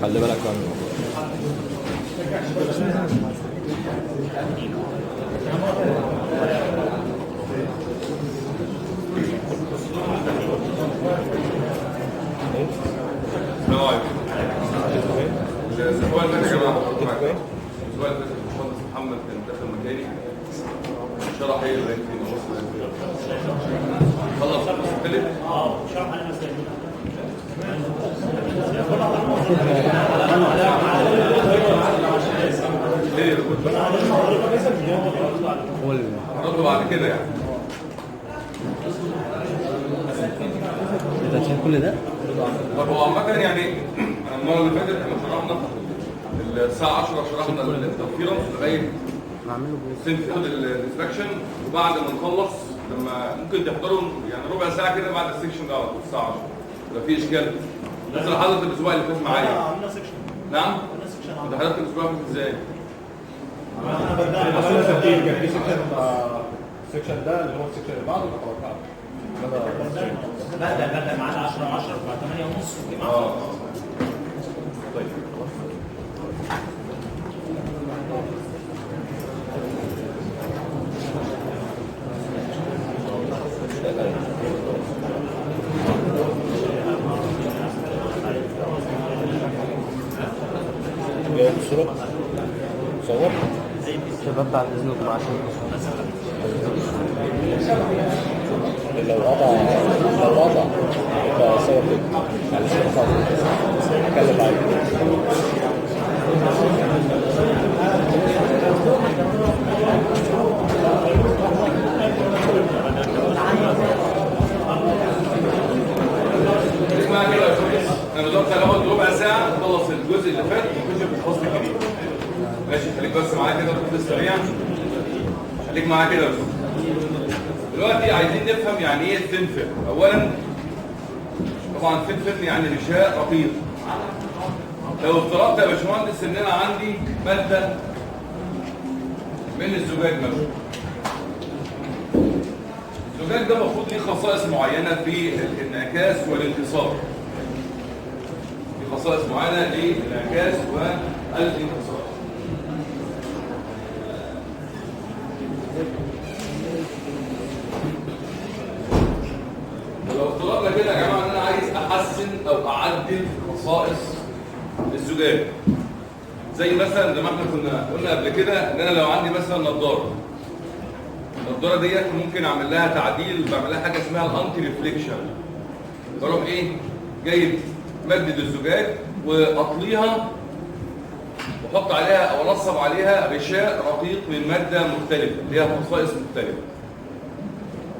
خلي بالك منه. الاسبوع اللي فات يا جماعه الاسبوع اللي فات الباشمهندس محمد كان داخل مكاني شرح ايه اللي فينا خلص مختلف شرح انا مسائل ليه هنرد بعد كده يعني انت هتشيل كل ده؟ طب هو عامة يعني المرة اللي فاتت احنا شرحنا الساعة 10 شرحنا التوفيرة لغاية سنفيد الديستراكشن، وبعد ما نخلص لما ممكن تحضروا يعني ربع ساعة كده بعد السكشن ده على طول الساعة 10 لو في إشكال. بس أنا حضرت الأسبوع اللي فات معايا. عملنا سكشن. نعم؟ عملنا سكشن. أنت حضرت الأسبوع اللي فات إزاي؟ انا بدأنا كان في سكشن ده اللي هو السكشن اللي بعده ولا بدأ معانا 10 بعد 8 ونص. طيب صور شباب بعد اذنكم عشان لو قطع يبقى صور كده معلش اتكلم معاك اسمع كده يا شويس، انا بالظبط هناخد ربع ساعة نخلص الجزء اللي فات ونخش في الفصل الجديد. ماشي خليك بس معايا كده في السريع. خليك معايا كده بس. دلوقتي عايزين نفهم يعني ايه الثين فيلم. اولا طبعا الثين فيلم يعني غشاء رقيق. لو افترضت يا باشمهندس ان انا عندي ماده من الزجاج مثلا، الزجاج ده المفروض ليه خصائص معينه في الانعكاس والانكسار. في خصائص معينه للانعكاس والانكسار. ولو افترضنا كده يا جماعه ان انا عايز احسن او اعدل في خصائص الزجاج، زي مثلا زي ما احنا كنا قلنا قبل كده ان انا لو عندي مثلا نظاره، النظاره ديت ممكن اعمل لها تعديل، بعمل لها حاجه اسمها الانتي ريفليكشن. بروح ايه جايب ماده الزجاج واطليها واحط عليها او انصب عليها غشاء رقيق من ماده مختلفه ليها خصائص مختلفه.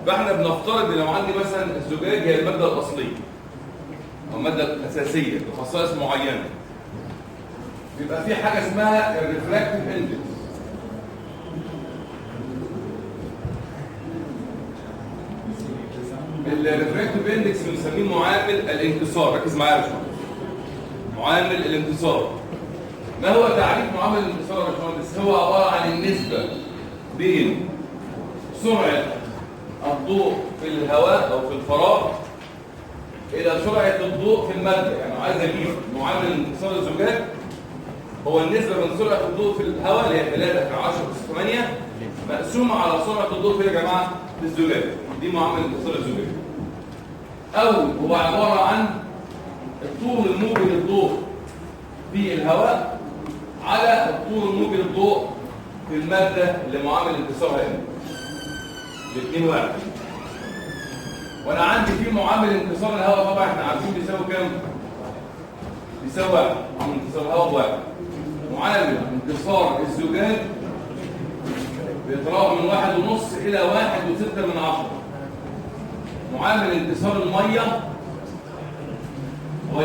فاحنا بنفترض ان لو عندي مثلا الزجاج هي الماده الاصليه او الماده الاساسيه بخصائص معينه، بيبقى في حاجه اسمها الريفراكتيف اندكس. الريفراكتيف اندكس بنسميه معامل الانكسار. ركز معايا يا باشمهندس، معامل الانكسار. ما هو تعريف معامل الانكسار يا باشمهندس؟ هو عباره عن النسبه بين سرعه الضوء في الهواء او في الفراغ الى سرعه الضوء في الماده. يعني عايز اجيب معامل انكسار الزجاج هو النسبه بين سرعه الضوء في الهواء اللي هي 3 في 10 أس 8 مقسومه على سرعه الضوء في يا جماعه في الزجاج. دي معامل انكسار الزجاج. او هو عباره عن الطول الموجي للضوء في الهواء على الطول الموجي للضوء في الماده اللي معامل انكسارها هنا. الاثنين واحد. وانا عندي في معامل انكسار الهواء طبعا احنا عارفين بيساوي كام؟ بيساوي واحد. معامل انكسار الهواء بواحد. معامل انكسار الزجاج بيتراوح من 1.5 إلى 1.6. معامل انكسار الميه هو 1.33.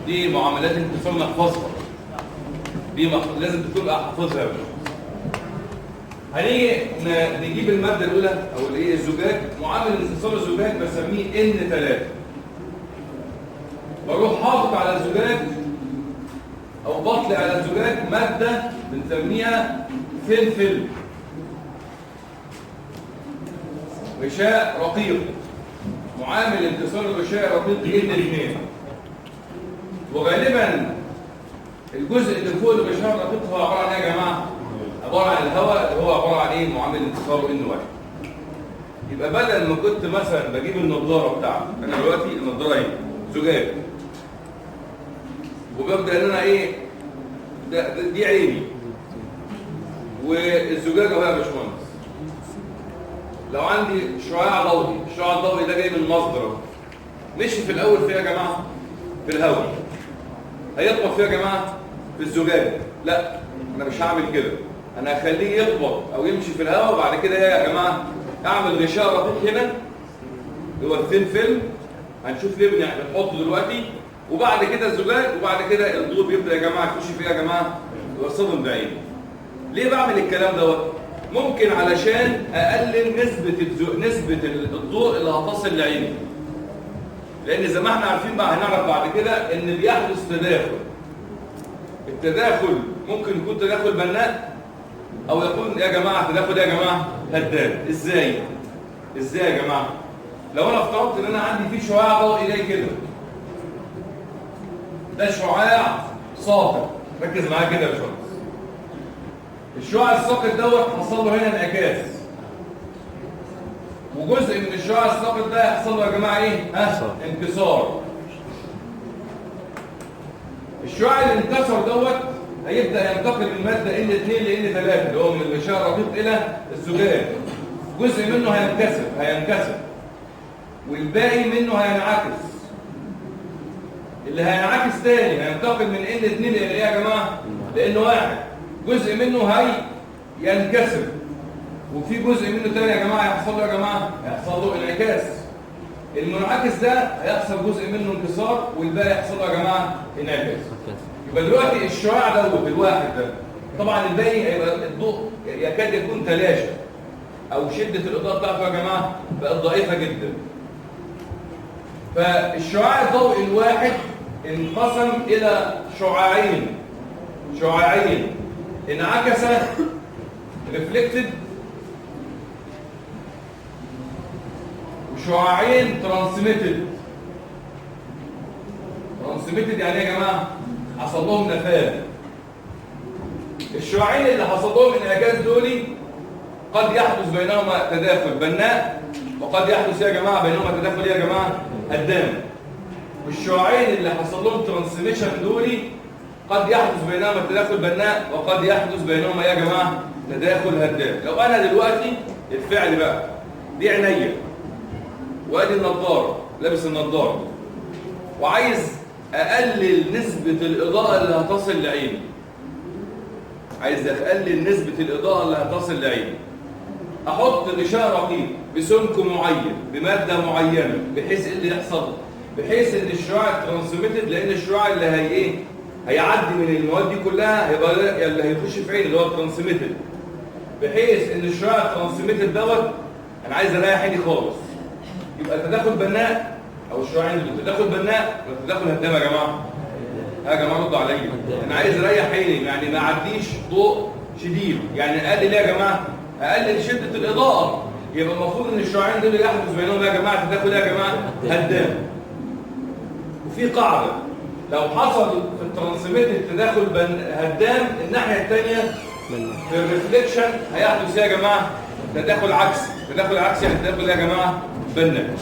دي معاملات انكسار نحفظها. دي لازم تبقى حافظها يا باشا. هنيجي نجيب الماده الاولى او الايه الزجاج. معامل انكسار الزجاج بسميه N3. بروح حاطط على الزجاج او بطلع على الزجاج ماده بنسميها ثين فيلم، غشاء رقيق. معامل انكسار الغشاء الرقيق N2، وغالبا الجزء اللي فوق الغشاء الرقيق هو عباره عن ايه يا جماعه؟ عباره عن الهواء اللي هو عباره عن ايه؟ معامل انكساره N1. يبقى بدل ما كنت مثلا بجيب النضاره بتاعتي، انا دلوقتي النضاره اهي زجاج، وببدا ان انا ايه؟ دي عيني والزجاجه اهو يا باشمهندس. لو عندي شعاع ضوئي، الشعاع الضوئي ده جاي من مصدر، مشي في الاول فيها يا جماعه في الهواء، هيخبط فيها يا جماعه في الزجاجه. لا، انا مش هعمل كده، انا هخليه يخبط او يمشي في الهواء، وبعد كده ايه يا جماعه؟ اعمل غشاء رقيق هنا اللي هو الثين فيلم، هنشوف ليه بنحطه دلوقتي، وبعد كده الزجاج، وبعد كده الضوء بيبدا يا جماعه يخش فيها يا جماعه ويصطدم بعيني. ليه بعمل الكلام دوت؟ ممكن علشان اقلل نسبه الضوء اللي هتصل لعيني، لان زي ما احنا عارفين بقى هنعرف بعد كده ان بيحدث تداخل. التداخل ممكن يكون تداخل بناء او يكون يا جماعه تداخل يا جماعه هدام. ازاي يا جماعه؟ لو انا افترضت ان انا عندي فيه شعاع ضوئي جاي كده، ده شعاع ساقط، ركز معايا كده يا باشمهندس. الشعاع الساقط دوت حصل له هنا انعكاس، وجزء من الشعاع الساقط ده يحصل له يا جماعه ايه؟ انكسار. الشعاع اللي انكسر دوت هيبدا ينتقل من ماده N2 ل N3 اللي هو من الغشاء الرقيق الى الزجاج. جزء منه هينكسر والباقي منه هينعكس. اللي هينعكس تاني هينتقل من N2 ل ايه يا جماعه؟ لN1. جزء منه ينكسر، وفي جزء منه تاني يا جماعه هيحصل له يا جماعه هيحصل له انعكاس. المنعكس ده هيحصل جزء منه انكسار والباقي يحصل له يا جماعه انعكاس. يبقى دلوقتي الشعاع دوت الواحد ده، طبعا الباقي هيبقى الضوء يكاد يكون تلاشى، او شده الاضاءه بتاعته يا جماعه بقت ضعيفه جدا. فالشعاع الضوئي الواحد انقسم الى شعاعين انعكس ريفلكتد، وشعاعين ترانسميتد يعني ايه يا جماعه؟ حصل لهم نفاذ. الشعاعين اللي حصل لهم انعكاس دولي قد يحدث بينهما تداخل بناء، وقد يحدث يا جماعه بينهما تداخل يا جماعه هدام. والشعاعين اللي حصل لهم ترانسميشن دولي قد يحدث بينهما تداخل بناء، وقد يحدث بينهما يا جماعه تداخل هدام. لو انا دلوقتي الفعل بقى دي عينيا وادي النضاره، لابس النضاره، وعايز اقلل نسبه الاضاءه اللي هتصل لعيني، احط غشاء رقيق بسمك معين بماده معينه، بحيث اللي يحصل بحيث ان الشعاع ترانسميتد، لان الشعاع اللي هيعدي من المواد دي كلها هيبقى اللي هيخش في عيني اللي هو ترانسميتد، بحيث ان الشعاع ترانسميتد دوت انا عايز اريح عيني خالص. يبقى تداخل بناء او الشعاعين دول تداخل بناء ولا تداخل هدام يا جماعه؟ يا جماعه ردوا عليا. انا عايز اريح عيني، يعني ما اعديش ضوء شديد، يعني اقلل يا جماعه؟ اقلل شده الاضاءه. يبقى المفروض ان الشعاعين دول يحدث بينهم يا جماعه تداخل يا جماعه هدام. وفي قاعده لو حصل في الترانسميتد تداخل هدام، الناحيه الثانيه في الريفليكشن هيحدث يا جماعه تداخل عكسي. يعني تداخل يا جماعه بناء.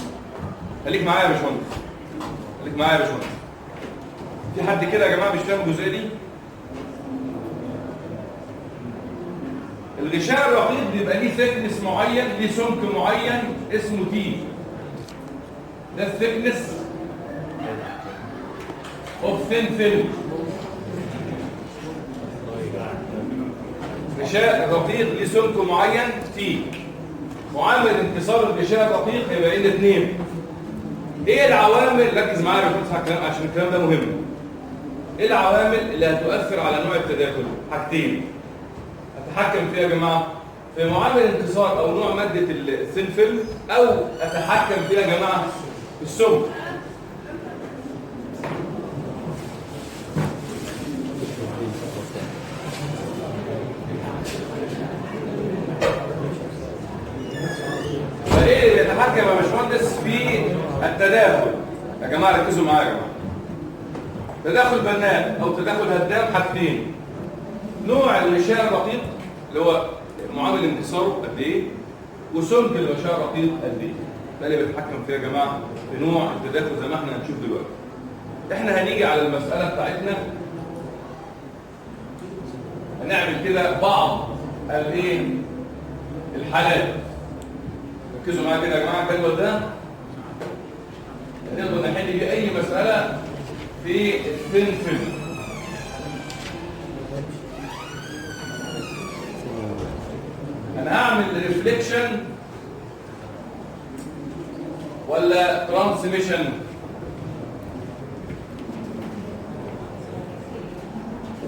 خليك معايا يا باشمهندس. في حد كده يا جماعه مش فاهم الجزئيه دي؟ الغشاء الرقيق بيبقى ليه ثيكنس معين، ليه سمك معين اسمه تي. ده الثيكنس اوف ثين فيلم. غشاء رقيق ليه سمك معين تي. معامل انكسار الغشاء الرقيق يبقى N2. ايه العوامل؟ ركز معايا يا باشمهندس عشان الكلام ده مهم. ايه العوامل اللي هتؤثر على نوع التداخل؟ حاجتين اتحكم فيها يا جماعه، في معامل انكسار او نوع ماده الثين فيلم، او اتحكم فيها يا جماعه في السمك. فايه اللي يتحكم يا باشمهندس في يا جماعه ركزوا معايا يا جماعه. تداخل بناء او تداخل هدام حاجتين. نوع الغشاء الرقيق اللي هو معامل انكساره قد ايه، وسمك الغشاء الرقيق قد ايه. ده اللي بيتحكم فيه يا جماعه في نوع التداخل زي ما احنا هنشوف دلوقتي. احنا هنيجي على المساله بتاعتنا هنعمل كده بعض الايه الحالات. ركزوا معايا كده يا جماعه. الجدول ده هنقدر نحل بيه اي مساله في الثين فيلم. انا هعمل ريفليكشن ولا ترانسميشن؟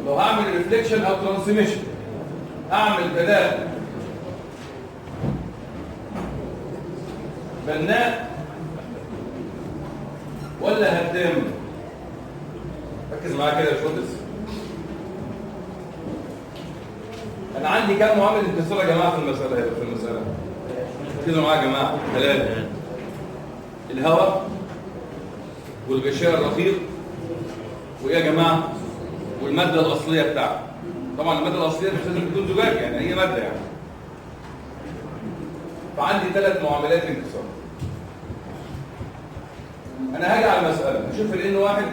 لو هعمل ريفليكشن او ترانسميشن هعمل تداخل بناء ولا هدام؟ ركز معايا كده يا باشمهندس. انا عندي كام معامل انكسار يا جماعه في المساله؟ ركزوا معايا يا جماعه. 3: الهواء والغشاء الرقيق وايه يا جماعه؟ والماده الاصليه بتاعته. طبعا الماده الاصليه مش لازم تكون زجاج، يعني اي ماده يعني. فعندي 3 معاملات انكسار. انا هاجي على المساله اشوف ال N1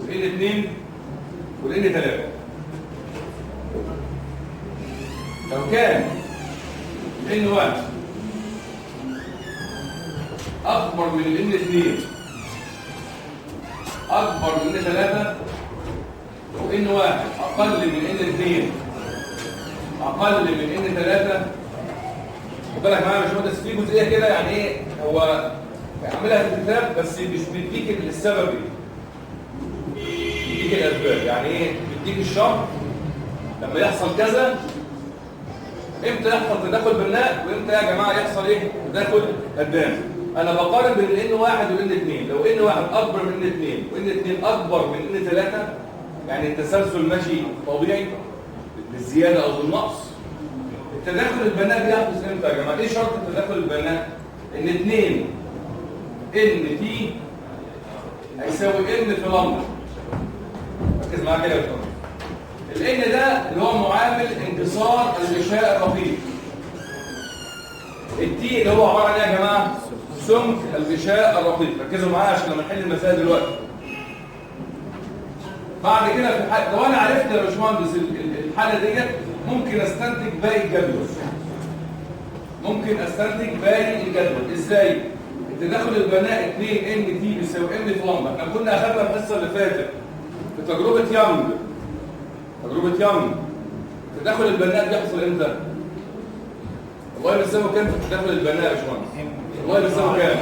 وال N2 وال N3. لو كان ال N1 اكبر من ال N2 اكبر من N3 وN1 اقل من N2 اقل من N3. خد بالك معايا يا باشمهندس، في جزئيه كده يعني ايه هو هيعملها في الكتاب بس مش بيديك السبب بيديك الاسباب. يعني ايه؟ بيديك الشرط لما يحصل كذا امتى يحصل تداخل بناء وامتى يا جماعه يحصل ايه؟ تداخل هدام. انا بقارن بين ال N1 وال N2. لو N1 اكبر من N2 وال N2 اكبر من N3 يعني التسلسل ماشي طبيعي بالزياده او بالنقص، التداخل البناء بيحدث امتى يا جماعه؟ ايه شرط التداخل البناء؟ ان 2 ان تي هيساوي ان في لمبه. ركز معايا كده يا باشمهندس. الان ده اللي هو معامل انكسار الغشاء الرقيق. التي اللي هو عباره عن ايه يا جماعه؟ سمك الغشاء الرقيق. ركزوا معايا عشان لما نحل المسائل دلوقتي. بعد كده في الحاله لو انا عرفت يا باشمهندس الحاله ديت ممكن استنتج باقي الجدول. ممكن استنتج باقي الجدول ازاي؟ التداخل البناء 2 ان تي بيساوي ان في لمبه. احنا كنا اخذنا الحصه اللي فاتت في تجربه يانج. تداخل البناء بيحصل امتى؟ والله بيساوي كام في التداخل البناء يا باشمهندس؟ والله بيساوي كام؟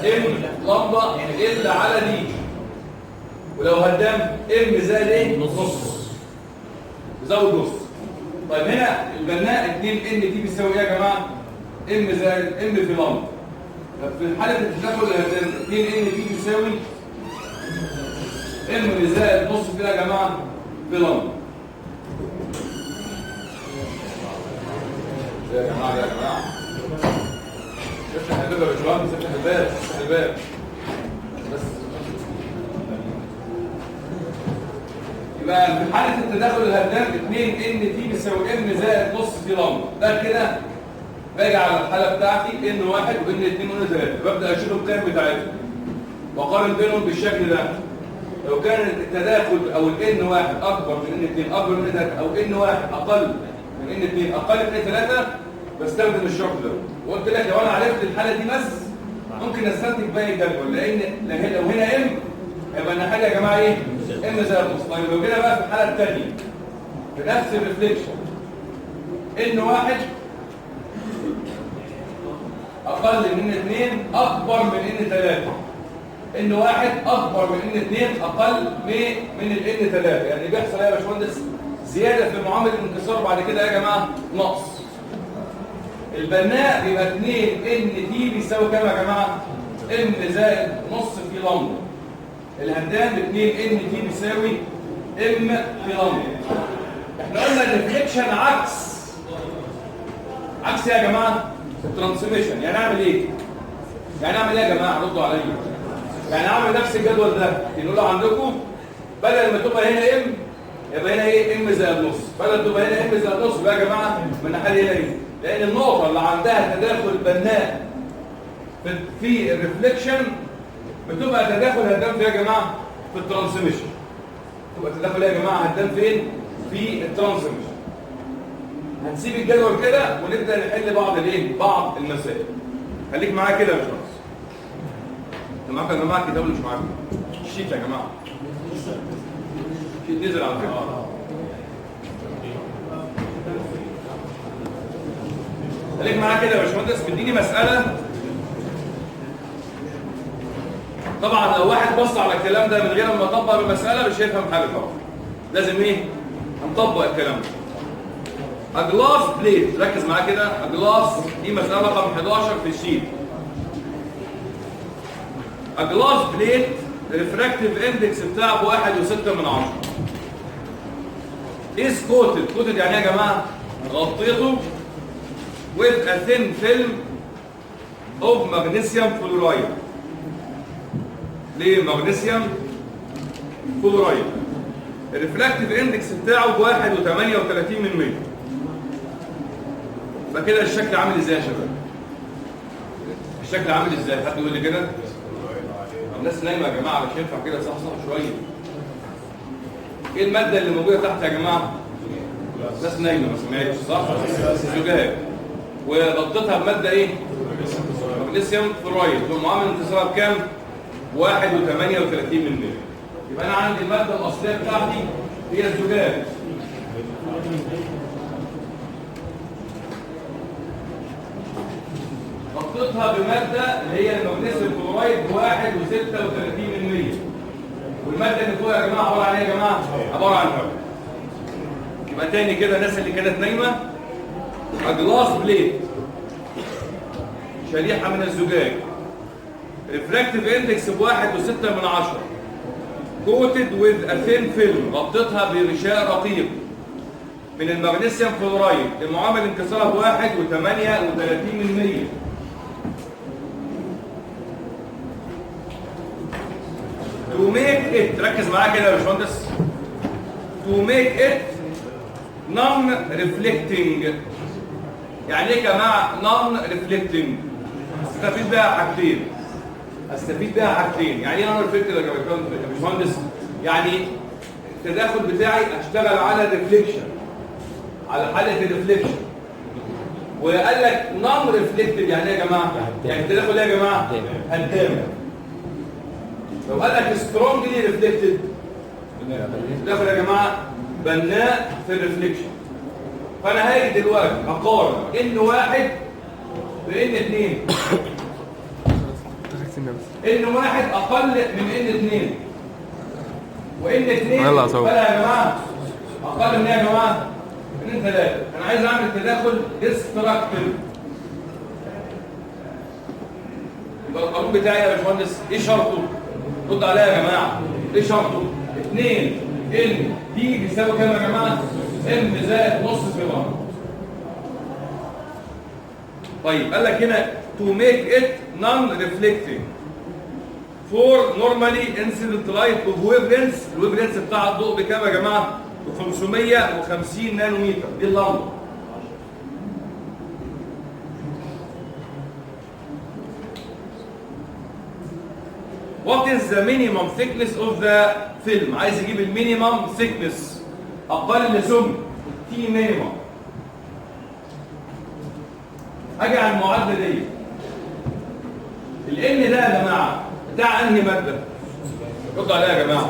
ام لمبه ال على دي. ولو هدام ام زائد ايه؟ نص. زود نص. طيب هنا البناء 2 ان تي بيساوي ايه يا جماعه؟ ام زائد ام في لمبه. طب في حاله التداخل الهدام 2 ان تي بيساوي ام زائد نص كده يا جماعه في لمبه. يا جماعه افتح الباب يا باشمهندس، افتح الباب بس. يبقى في حاله التداخل الهدام 2 ان تي بيساوي ام زائد نص في لمبه. ده كده باجي على الحاله بتاعتي ان 1 وان 2 وان 3 ببدا اشوف القيم بتاعتهم واقارن بينهم بالشكل ده. لو كان التداخل او الان 1 اكبر من ان 2 اكبر من 3 او ان 1 اقل من ان 2 اقل من ان 3 بستخدم الشرط ده. وقلت لك لو انا عرفت الحاله دي بس ممكن استنتج باقي الجدول، لان لو هنا ام يبقى انا حاجه يا جماعه ايه؟ ام زائد نص. طيب لو جينا بقى في الحاله الثانيه بنفس الريفليكشن ان 1 اقل من ان 2 اكبر من ان 3. ان 1 اكبر من ان 2 اقل من الان 3. يعني بيحصل ايه يا باشمهندس؟ زياده في معامل الانكسار بعد كده يا جماعه نقص. البناء بيبقى 2 ان تي بيساوي كام يا جماعه؟ ام زائد نص في لمبه. الهدام 2 ان تي بيساوي ام في لمبه. احنا قلنا الريفليكشن عكس يا جماعه الترانسميشن. يعني اعمل ايه؟ يعني اعمل ايه يا جماعه؟ ردوا عليا. يعني اعمل نفس الجدول ده نقول عندكم بدل ما تبقى هنا ام يبقى هنا ايه ام زائد نص، بدل تبقى هنا ام زائد نص بقى يا جماعه من الناحيه هنا ايه؟ لان النقطه اللي عندها تداخل بناء في الريفليكشن بتبقى تداخل هدام فيها يا جماعه في الترانسميشن. تبقى تداخل يا جماعه هدام فين؟ في الترانسميشن. هنسيب الجدول كده ونبدا نحل بعض المسائل. خليك معايا كده يا باشمهندس. انت معاك يا جماعه الكتاب اللي مش معاكم؟ الشيت يا جماعه. الشيت نزل على فكره. خليك معايا كده يا باشمهندس، مديني مساله. طبعا لو واحد بص على الكلام ده من غير ما يطبق المساله مش هيفهم حاجه طبعا. لازم ايه؟ هنطبق الكلام ده. A glass plate، ركز معايا كده. A glass دي مسألة رقم 11 في الشيت. A glass plate refractive index بتاعه 1.6 is coated يعني ايه يا جماعة؟ غطيته with a thin film of magnesium fluoride. ليه magnesium fluoride؟ الريفراكتيف اندكس بتاعه 1.38. يبقى كده الشكل عامل ازاي يا شباب؟ الشكل عامل ازاي؟ حد يقول لي كده؟ الناس نايمه يا جماعه، مش ينفع كده صحصح شويه. ايه الماده اللي موجوده تحت يا جماعه؟ الناس نايمه ما سمعتش صح؟ زجاج. وغطيتها بماده ايه؟ مغنيسيوم فلورايد. ومعامل انتصارها بكام؟ 1.38. يبقى انا عندي الماده الاصليه بتاعتي هي الزجاج. غطيتها بماده اللي هي المغنيسيوم كلورايد 1.36%. والماده اللي فوق يا جماعه عباره عن ايه يا جماعه؟ عباره عن هواء. يبقى تاني كده الناس اللي كانت نايمه، جلاس بليت شريحه من الزجاج ريفراكتيف اندكس ب 1.6 كوتد وذ ا ثين فيلم، غطيتها بغشاء رقيق من المغنيسيوم فلورايد المعامل انكسارها ب 1.38%. To make it، ركز معايا كده يا باشمهندس. To make it non-reflecting. يعني ايه يا جماعه non-reflecting؟ استفيد بيها حاجتين. يعني ايه non-reflecting يا باشمهندس؟ يعني التداخل بتاعي اشتغل على الريفليكشن، على حاله الريفليكشن. وقال لك non-reflected يعني ايه يا جماعه؟ يعني التداخل ايه يا جماعه؟ هدام. لو قال لك strongly reflected التداخل يا جماعه بناء في الريفليكشن. فانا هاجي دلوقتي اقارن ان واحد بان اثنين، ان واحد اقل من ان اثنين، وان اثنين بقى يا جماعه اقل من ايه يا جماعه؟ من ثلاثه. انا عايز اعمل تداخل ديستراكتيف. يبقى القانون بتاعي يا باشمهندس ايه شرطه؟ رد عليا يا جماعه. ايه شرطه؟ 2 ان دي بيساوي كام يا جماعه؟ ام زائد نص في بعض. طيب قال لك هنا to make it non-reflecting for normally incident light of wavelengths. الويفلنس بتاع الضوء بكام يا جماعه؟ ب 550 نانومتر. دي اللمبه. What is the minimum thickness of the film؟ عايز يجيب المينيمم thickness، اقل سمك، تي مينيمم. اجي على المعادله دي. الان ده يا جماعه بتاع انهي ماده؟ رد عليها يا جماعه.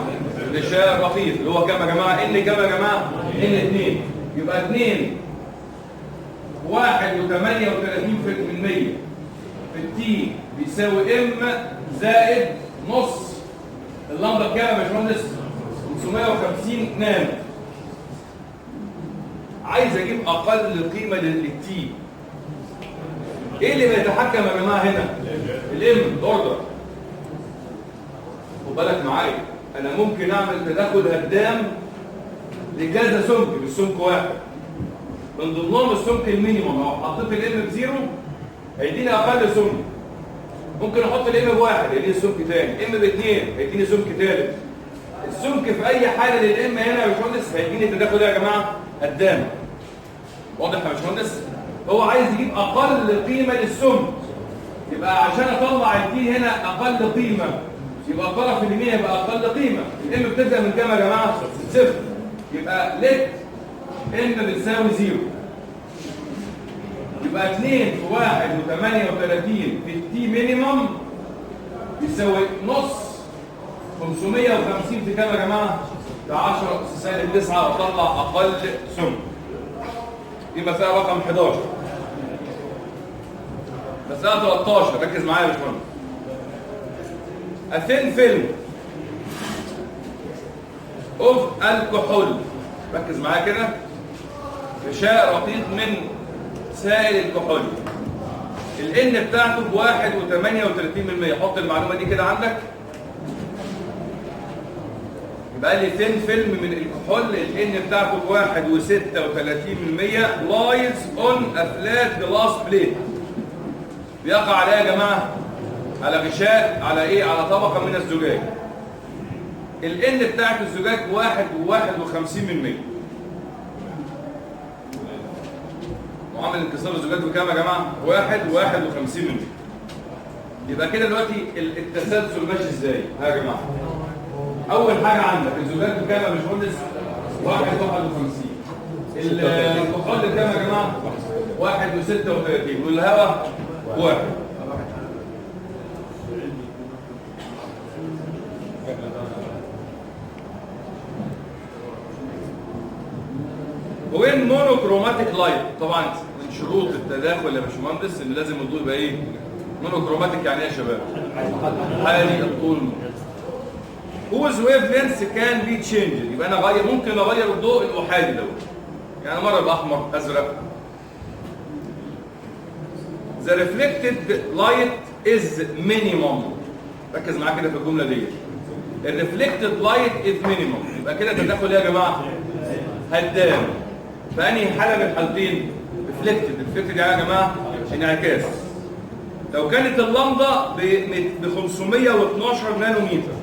غشاء رقيق اللي هو كام يا جماعه؟ ان كام يا جماعه؟ ان 2. يبقى 2 1.38% في التي بيساوي ام زائد نص اللمبه بكام يا باشمهندس؟ 550 نانو. عايز اجيب اقل قيمه للتي. ايه اللي بيتحكم يا جماعه هنا؟ الام اوردر. خد بالك معايا، انا ممكن اعمل تداخل هدام لكذا سمك مش سمك واحد. من ضمنهم السمك المينيموم. لو حطيت الام بزيرو هيديني اقل سمك. ممكن احط الام بواحد هيديني سمك ثاني، ام باثنين هيديني سمك ثالث. السمك في اي حاله للام هنا يا باشمهندس هيديني التداخل ده يا جماعه قدام. واضح يا باشمهندس؟ هو عايز يجيب اقل قيمه للسمك، يبقى عشان اطلع التي هنا اقل قيمه يبقى الطرف اليمين يبقى اقل قيمه. الام بتبدا من كام يا جماعه؟ صفر. يبقى ليت ام بتساوي 0. يبقى 2 في 1 و38 في التي مينيمم يساوي نص 550 في كام يا جماعه؟ في 10 أس -9 واطلع اقل سمك. دي مساله رقم 11. مساله 13 ركز معايا يا باشمهندس. اثين فيلم اوف الكحول، ركز معايا كده، غشاء رقيق من سائل الكحول، الان بتاعته ب 1.38%. حط المعلومه دي كده عندك. يبقى لي ثين فيلم من الكحول الان بتاعته ب 1.36% لايز اون ا فلات جلاس بليت. بيقع عليها يا جماعه على غشاء، على ايه؟ على طبقه من الزجاج. الان بتاعت الزجاج 1.51%. معامل انكسار الزجاج بكام يا جماعه؟ 1.51%. يبقى كده دلوقتي التسلسل ماشي ازاي؟ ها يا جماعه. اول حاجه عندك الزجاج بكام يا باشمهندس؟ 1.51. الكحول بكام يا جماعه؟ 1.36 والهواء 1. وين مونوكروماتيك لايت، طبعا من شروط التداخل يا باشمهندس ان لازم الضوء يبقى ايه؟ مونوكروماتيك. يعني ايه يا شباب؟ حالي الطول. whose wavelength can be changed. يبقى انا ممكن اغير الضوء الاحادي دوت، يعني مره يبقى احمر ازرق. the reflected light is minimum. ركز معايا كده في الجمله دي. الريفلكتد لايت از مينيمم. يبقى كده التداخل ايه يا جماعه؟ هدام. فانهي حاله من الحالتين؟ ريفلكتد. ريفلكتد يعني يا جماعه انعكاس. لو كانت اللمضه ب 512 نانومتر،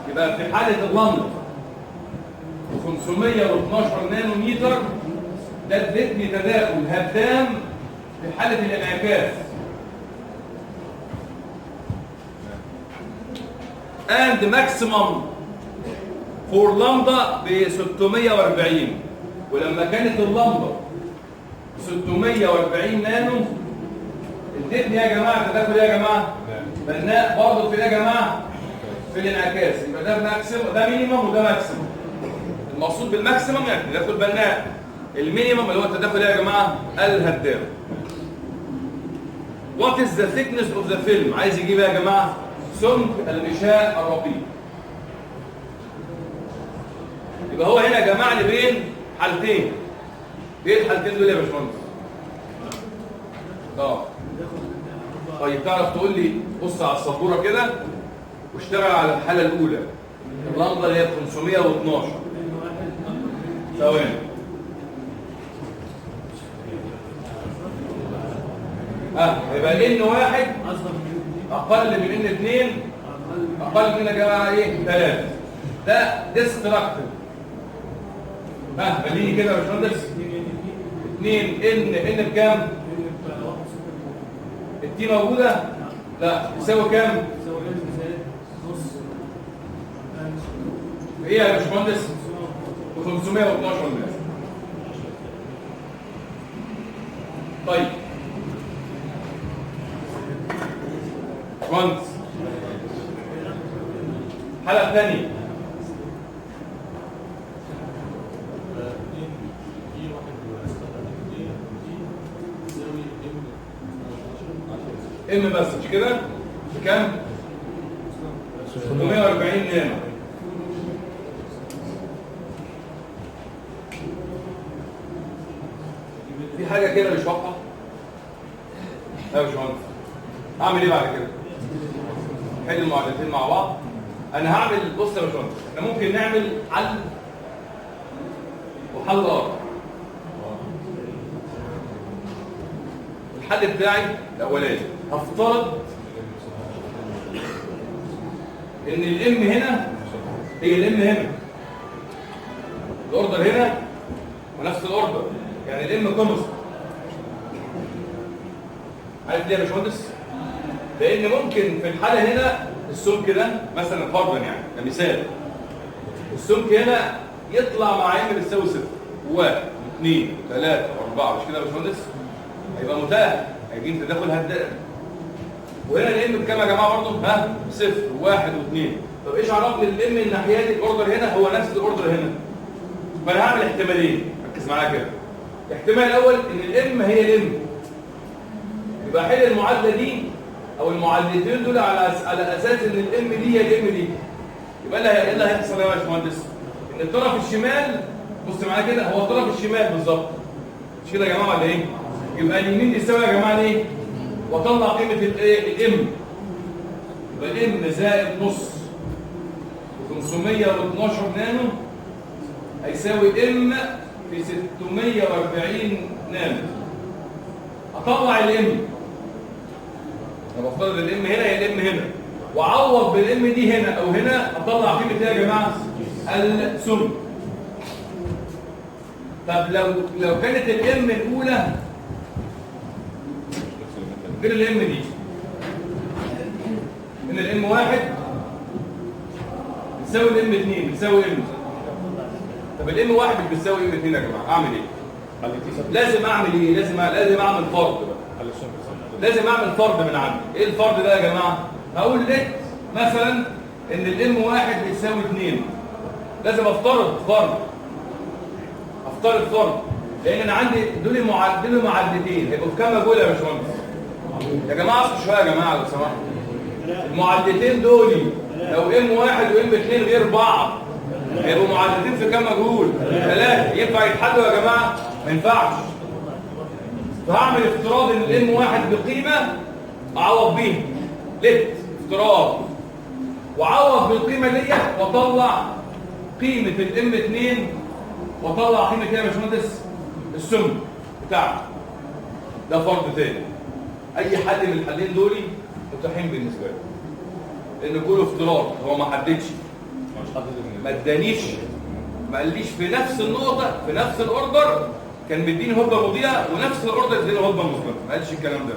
يبقى في حاله اللمضه ب 512 نانومتر ده ادتني تداخل هدام في حاله الانعكاس. and maximum for لمضة ب 640. ولما كانت اللمضة 640 نانو ادتني يا جماعة تداخل ايه يا جماعة؟ بناء برضه في ايه يا جماعة؟ في الانعكاس. يبقى ده ماكسيمم، ده مينيمم وده ماكسيمم. المقصود بالماكسيمم يعني تداخل بناء. المينيمم اللي هو التداخل ايه يا جماعة؟ الهدام. What is the thickness of the film؟ عايز يجيب يا جماعة سمك الغشاء الرقيق. يبقى هو هنا جمع لي بين حالتين. ايه الحالتين دول يا باشمهندس؟ طيب تعرف تقول لي بص على السبوره كده واشتغل على الحاله الاولى، اللمضه اللي هي ب 512 ثواني. يبقى ان واحد اقل من ان 2 اقل من يا جماعه ايه؟ 3. ده ديستراكتيف. خليني كده يا باشمهندس. 2 ان بكام؟ التي موجوده؟ لا. يساوي كام؟ ايه يا باشمهندس؟ ب 512 متر. طيب باشمهندس الحلقه الثانيه ام بس مش كده؟ بكام؟ 640 نانو. في حاجه كده مش واضحه؟ يا باشمهندس اعمل ايه بعد كده؟ نحل المعادلتين مع بعض. انا هعمل بص يا باشمهندس، احنا ممكن نعمل حل وحل اخر. الحل بتاعي الاولاني هفترض ان الام هنا هي الام هنا، الاوردر هنا ونفس الاوردر، يعني الام كونست. عارف ليه يا باشمهندس؟ لان ممكن في الحاله هنا السمك ده مثلا فرضا يعني كمثال، السمك هنا يطلع مع ام بتساوي 0 1 2 3 4 مش كده يا باشمهندس؟ هيبقى متاح، هيجي تداخل هداف. وهنا الام بكام يا جماعه برضه؟ ها 0 1 و2. طب ايش عرفني الام الناحيه دي الاوردر هنا هو نفس الاوردر هنا؟ فانا هعمل احتمالين، ركز معايا كده. الاحتمال الاول ان الام هي الام، يبقى حل المعادله دي او المعادلتين دول على اساس ان الام دي هي الام دي. يبقى ايه اللي هيحصل يا باشمهندس؟ ان الطرف الشمال، بص معايا كده، هو الطرف الشمال بالظبط، مش كده يا جماعه ولا ايه؟ يبقى اليمين يساوي يا جماعه ايه؟ واطلع قيمه الايه؟ الام. يبقى الام زائد نص 512 نانو هيساوي ام في 640 نانو. اطلع الام، انا بفترض الام هنا هي الام هنا، واعوض بالام دي هنا او هنا، اطلع قيمه ايه يا جماعه؟ السم. طب لو كانت الام الاولى غير الام دي، ان الام 1 بتساوي الام 2 بتساوي ام، طب الام 1 مش بتساوي ام 2 يا جماعه، اعمل ايه؟ لازم اعمل ايه؟ لازم اعمل فرض بقى. لازم اعمل فرض من عندي. ايه الفرض ده يا جماعه؟ هقول لك مثلا ان الام 1 بيساوي 2. لازم افترض فرض، لان انا عندي دول معادلتين هيبقوا بكام مجهول يا باشمهندس؟ يا جماعه اصبروا شويه يا جماعه لو سمحتوا. المعادلتين دول لو ام 1 وام 2 غير بعض هيبقوا معادلتين في كام مجهول؟ 3. ينفع يتحلوا يا جماعه؟ ما ينفعش. فهعمل افتراض ان الام 1 بقيمه اعوض بيها، لت افتراض، واعوض بالقيمه ديت واطلع قيمه الام 2 واطلع قيمه ايه يا باشمهندس؟ السم بتاعه. ده فرض تاني. اي حل من الحلين دول متاحين بالنسبه لي، لان كله افتراض، هو ما حددش، ما ادانيش، ما قاليش في نفس النقطه في نفس الاوردر كان مديني هبه مضيئه ونفس الاوردر اداني هبه مظلمه، ما قالش الكلام ده.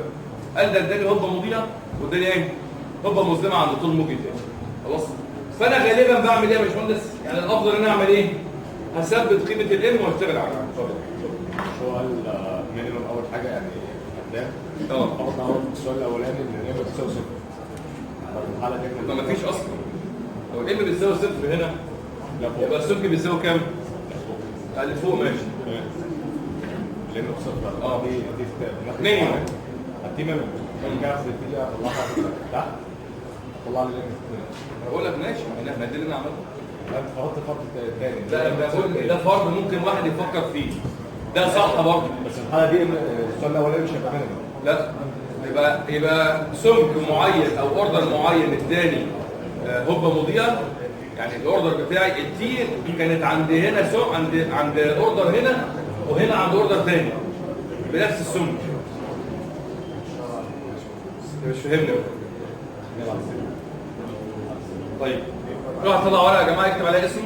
قال ده اداني هبه مضيئه واداني ايه؟ هبه مظلمه عند طول موجي تاني. خلاص؟ فانا غالبا بعمل ايه يا باشمهندس؟ يعني الافضل ان انا اعمل ايه؟ هثبت قيمه الام واشتغل عليها. هو قال مينيمم اول حاجه يعني قدام. خبطنا اول في السؤال الاولاني ان الام بتساوي 0. طب الحاله دي ما فيش اصلا. لو الام بتساوي 0 هنا يبقى السمك بيساوي كام؟ اللي فوق ماشي. لانه بصفر دي مينيمم. هدي مينيمم. نرجع في الفيديو اطلعها تحت. طلع لي الام. انا بقول لك ماشي، احنا دي اللي انا عملته. انت فرضت فرض تاني. لا بقول ده فرض ممكن واحد يفكر فيه. ده صح برضه. بس الحاله دي السؤال الاولاني مش هيبقى مينيمم. لا يبقى سمك معين او اوردر معين اداني هبه مضيئه، يعني الاوردر بتاعي التي كانت عند هنا عند اوردر هنا وهنا عند اوردر ثاني بنفس السمك. مش فاهمني بقى. طيب روح طلع ورقه يا جماعه اكتب عليها اسمه،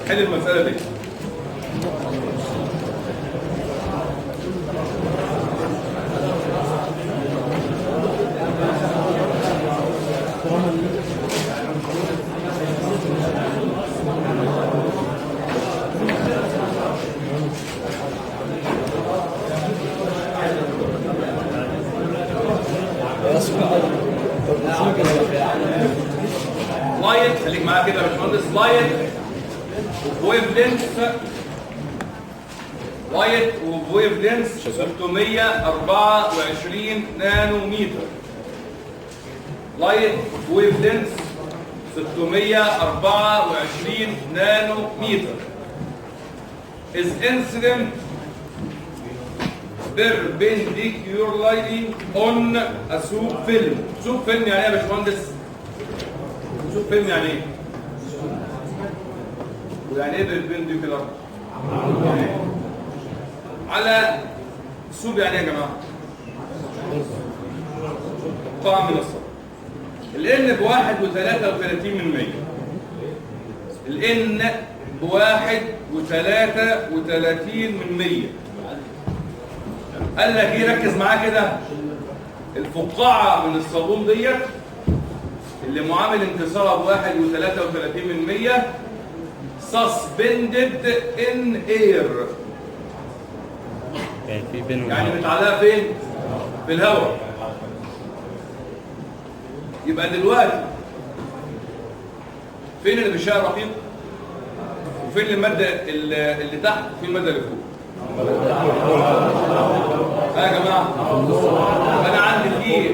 حل المساله دي. لايت، خليك معايا كده يا باشمهندس. لايت وويف لينس 624 نانومتر. لايت ويف لينس 624 نانومتر is incident perpendicularly on a soup film. soup film يعني ايه يا باشمهندس؟ soup film يعني ايه؟ ويعني ايه perpendicular؟ على السوب يعني ايه يا جماعه؟ قطعه من الصف. الN ب1.33%. الN ب1.33%. قال لك ايه؟ ركز معاه كده. الفقاعة من الصابون ديت اللي معامل انكسارها ب1.33% suspended in air. يعني في بينهم يعني متعلقة فين؟ في الهواء. يبقى دلوقتي فين الغشاء الرقيق؟ وفين المادة اللي تحت وفين المادة اللي فوق؟ يا جماعة أنا عندي فيه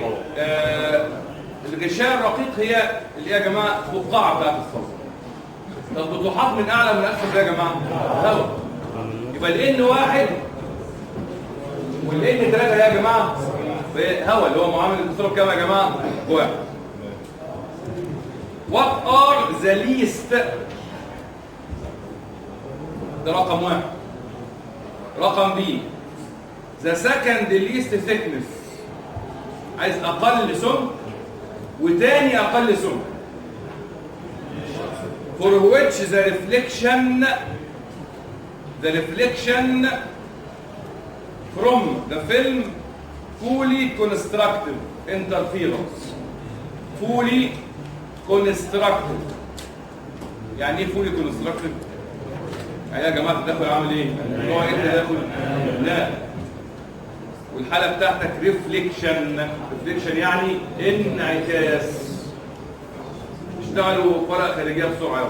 الغشاء الرقيق هي اللي يا جماعة فقاعة بتاعت الصوت. طب بتحط من أعلى من أسفل يا جماعة؟ هواء. يبقى الN 1 والN 3 يا جماعة هواء اللي هو معامل الانتصار بكام يا جماعة؟ واحد. What are the least؟ ده رقم واحد. رقم B the second least thickness. عايز أقل سمك وتاني أقل سمك. For which the reflection from the film fully constructive interference. fully constructive. يعني ايه fully constructive؟ يعني يا جماعه التدخل عامل ايه؟ نوع ايه التدخل؟ لا. والحاله بتاعتك ريفليكشن. ريفليكشن يعني انعكاس. اشتغلوا ورقه خارجيه بسرعه قوي.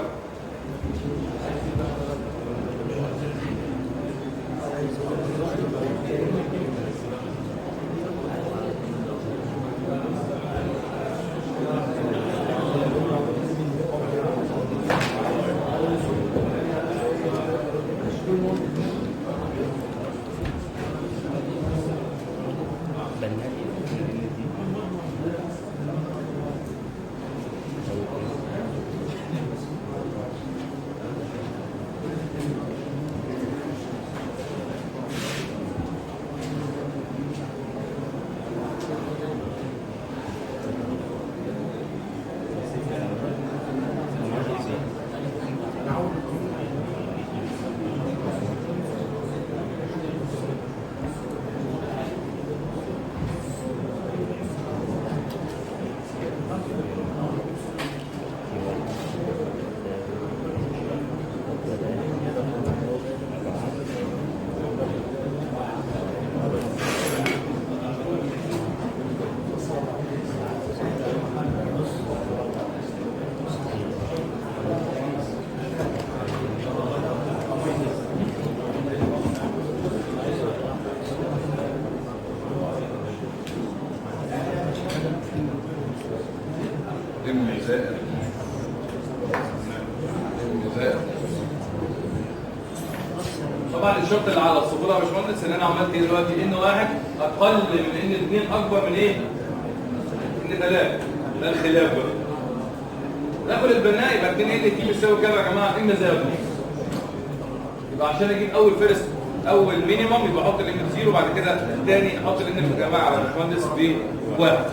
طبعا الشرط اللي على الصبوره يا باشمهندس ان انا عملت ايه دلوقتي؟ ان واحد اقل من ان اثنين اكبر من ايه؟ ان ثلاثه. ده الخلاف بقى. ناخد البناء يبقى 2 ان تي بيساوي كام يا جماعه؟ ان زائد يبقى عشان اجيب اول فيرست اول مينيمم يبقى احط الان بزيرو وبعد كده الثاني احط الان يا جماعه يا باشمهندس بواحد.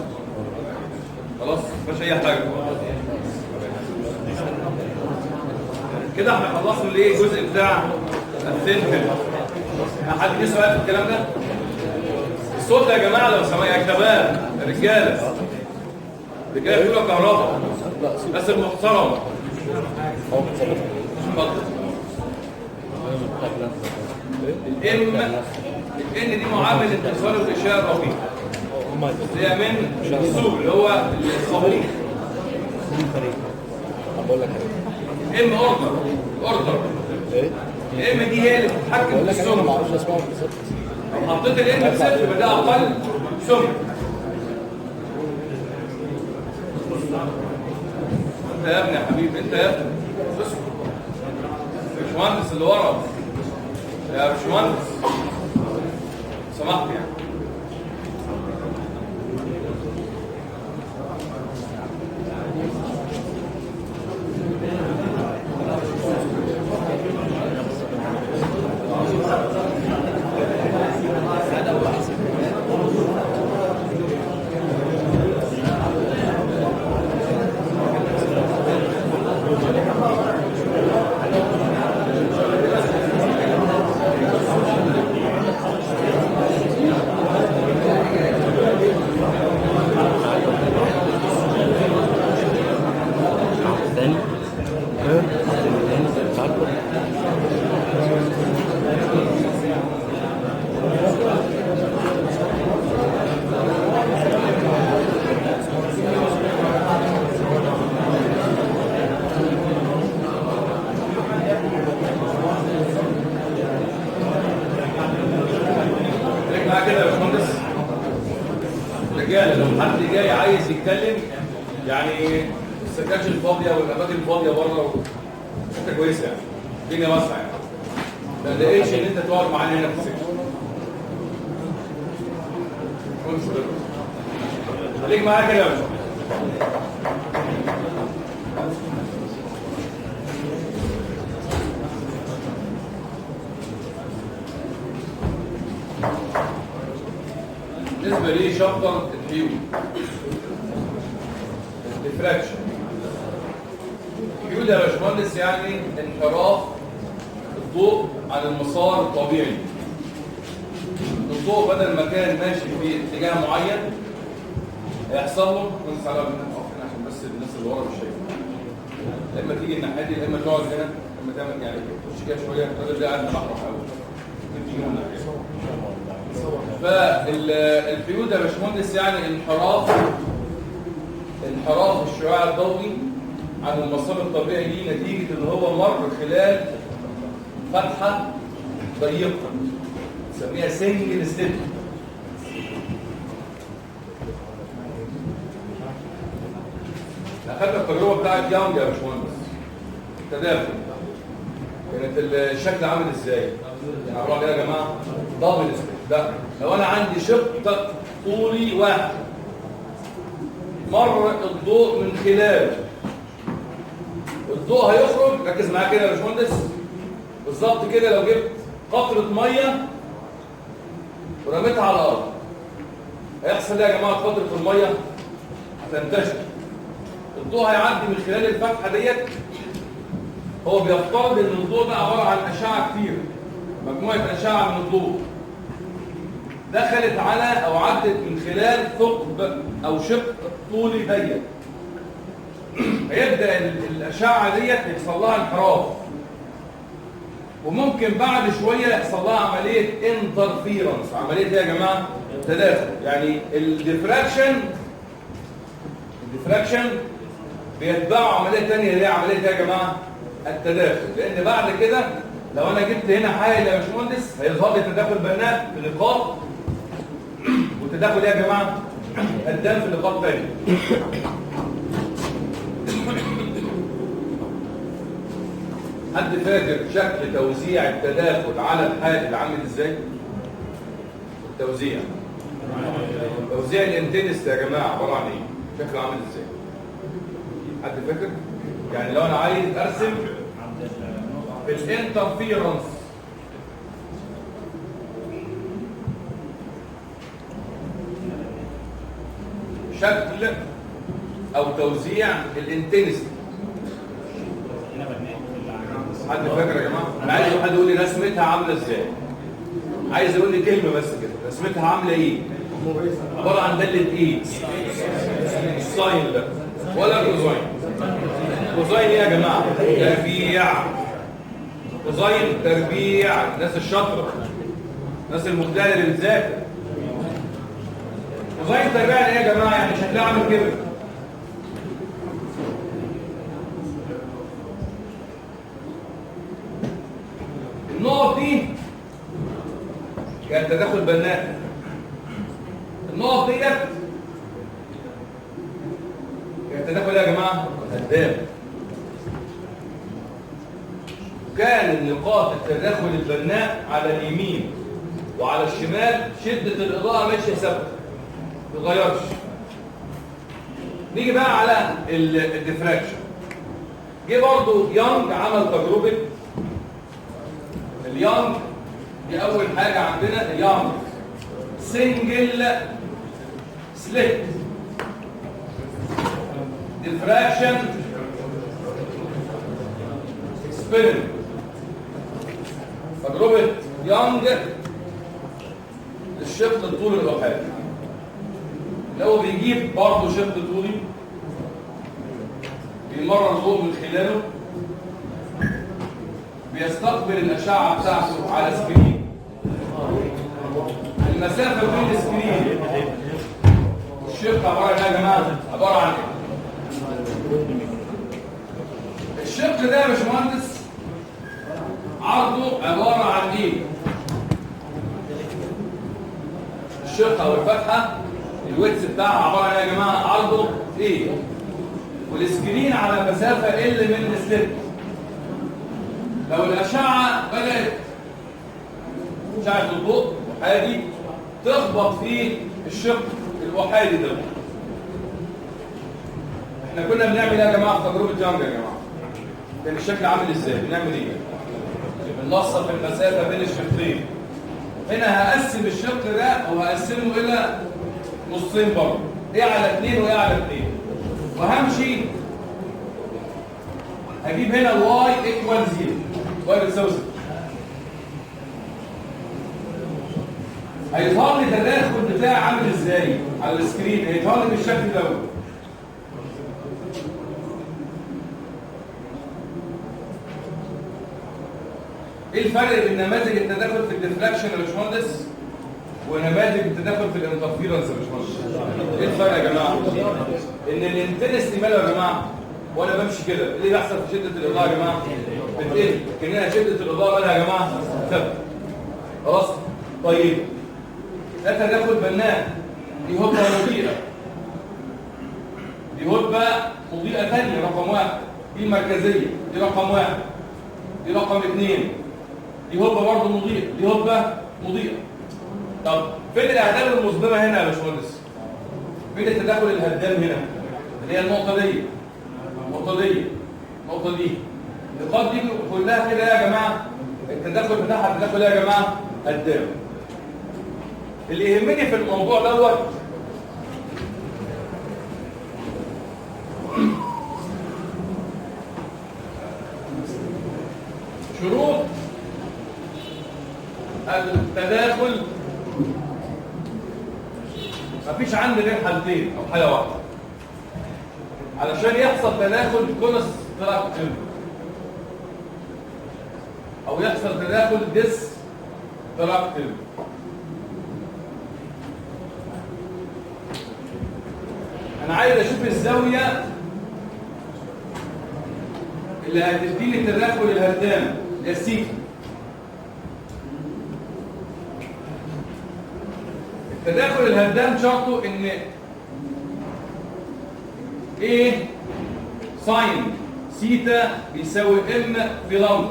خلاص مفيش اي حاجه. كده احنا خلصنا الايه؟ الجزء بتاع الثين. حد ليه سؤال في الكلام ده؟ الصوت يا جماعه لو سمعت يا شباب رجاله بتوع كهرباء بس المحترمه. اتفضل. الان دي معامل انتصار الغشاء الرقيق. هي من السوق اللي هو الصابون. بقول لك ام اوردر الام دي هي اللي بتتحكم في السمك. ما اعرفش اسمها بالظبط. لو حطيت الام بصفر يبقى ده اقل سمك. انت يا ابني يا حبيبي انت يا ابني باشمهندس اللي ورا يا باشمهندس سمحت يعني. عايز يتكلم يعني السكاشن الفاضيه والاماكن الفاضيه بره حته كويسه يعني الدنيا واسعه يعني ما تلاقيش ان انت تقعد معانا هنا في السكشن. خليك معايا كده يا باشا. بالنسبه لي شابتر الحيول ديفراكشن. الحيول يا باشمهندس يعني انحراف الضوء عن المسار الطبيعي. الضوء بدل ما كان ماشي في اتجاه معين هيحصل له كنت على عشان بس الناس اللي ورا مش شايفه. يا اما تيجي الناحيه دي يا اما تقعد هنا يا اما تعمل يعني تخش كده شويه الراجل ده قاعد ملحق قوي. فالحيول يا باشمهندس يعني انحراف الشعاع الضوئي عن المسار الطبيعي ليه نتيجه ان هو مر خلال فتحه ضيقه نسميها سنجل ستيب. اخذنا التجربه بتاعت يانج يا باشمهندس التداخل كانت الشكل عامل ازاي؟ يعني عباره عن ايه يا جماعه؟ دبل ستيب. لا لو انا عندي شق طولي واحد مر الضوء من خلاله الضوء هيخرج. ركز معايا كده يا باشمهندس بالظبط كده. لو جبت قطره ميه ورميتها على الارض هيحصل ايه يا جماعه؟ قطره الميه هتنتشر. الضوء هيعدي من خلال الفتحه ديت. هو بيفترض ان الضوء ده عباره عن اشعه كتير مجموعه اشعه من الضوء دخلت على او عدت من خلال ثقب او شق طولي ضيق. هيبدا الاشعه ديت يحصل لها انحراف وممكن بعد شويه يحصل لها عمليه انترفيرنس. عمليه ايه يا جماعه؟ تداخل. يعني الديفراكشن بيتبعوا عمليه ثانيه اللي هي عمليه ايه يا جماعه؟ التداخل. لان بعد كده لو انا جبت هنا حائل يا باشمهندس هيظهر لي تداخل بناء في نقاط والتداخل ايه يا جماعه؟ هدام في نقاط ثانيه. حد فاكر شكل توزيع التداخل على الحائل عامل ازاي؟ توزيع الانتنس يا جماعه عباره عن ايه؟ شكله عامل ازاي؟ حد فاكر؟ يعني لو انا عايز ارسم الانترفيرنس شكل او توزيع الانتنس. حد فاكر يا جماعه؟ انا عايز حد يقول لي رسمتها عامله ازاي؟ عايز يقول لي كلمه بس كده رسمتها عامله ايه؟ عباره عن داله ايه؟ الساين ده ولا الكوزاين؟ كوزاين ايه يا جماعه؟ تربيع. كوزاين تربيع. الناس الشاطره الناس المجتهده اللي بتذاكر. كوزاين تربيع ايه يا جماعه؟ يعني شكلها عامل كده. النقط دي كانت تداخل بناء. النقط ديت كانت تداخل يا جماعه هدام. كان النقاط التداخل البناء على اليمين وعلى الشمال شده الاضاءه ماشيه ثابته ما بتتغيرش. نيجي بقى على الديفراكشن. جه برضه يانج عمل تجربه. اليانج دي اول حاجه عندنا اليانج سنجل سليت ديفراكشن اكسبيرمنت. تجربه يانج للشق الطولي الوحيد. لو بيجيب برضه شق طولي بيمرر الضوء من خلاله بيستقبل الأشعة بتاعته على سكرين. المسافة بين السكرين الشق عبارة عن ايه يا جماعة؟ عبارة عن ايه؟ الشق ده يا باشمهندس عرضه عبارة عن ايه؟ الشق أو الفتحة الويتس بتاعها عباره عن ايه يا جماعه؟ عرضه ايه؟ والسكرين على مسافه ال من السلك. لو الاشعه بدات اشعه الضوء احادي تخبط في الشق الاحادي ده، احنا كنا بنعمل ايه يا جماعه في تجربه يانج يا جماعه؟ كان الشكل عامل ازاي؟ بنعمل ايه؟ بننصف المسافه بين الشقين. هنا هقسم الشق ده او هقسمه الى نصين برضه، ايه على 2 وايه على 2، وهمشي هجيب هنا الواي ايكوال 0، واي بتساوي 0. هيظهر لي التداخل بتاعي عامل ازاي على السكرين؟ هيظهر لي بالشكل ده. ايه الفرق بين نماذج التداخل في الديفراكشن يا باشمهندس ونماذج التداخل في الانترفيرنس يا باشمهندس؟ ايه الفرق يا جماعه؟ ان الانتنستي ماله يا جماعه؟ وانا بمشي كده ايه اللي بيحصل في شده الاضاءه يا جماعه؟ بتقل. كانها شده الاضاءه مالها يا جماعه؟ ثابته. خلاص؟ طيب ده تداخل بناء، دي هبه مضيئه، دي هبه مضيئه ثانيه رقم 1، دي المركزيه، دي رقم 1، دي رقم 2، دي هبه برضه مضيئه، دي هبه مضيئه. طب فين الاهداف المظلمه هنا يا باشمهندس؟ فين التداخل الهدام هنا؟ اللي هي النقطه دي، النقطه دي، النقطه دي. النقاط دي كلها كده يا جماعه التداخل بتاعها التداخل يا جماعه هدام. اللي يهمني في الموضوع دوت شروط التداخل. مفيش عندي غير حالتين او حاله واحده علشان يحصل تداخل كونستراكتيف او يحصل تداخل ديستراكتيف. انا عايز اشوف الزاويه اللي هتديني التداخل الهدام اللي هي السيتا. التداخل الهدام شرطه ان ايه ساين سيتا بيساوي ام في لامدا.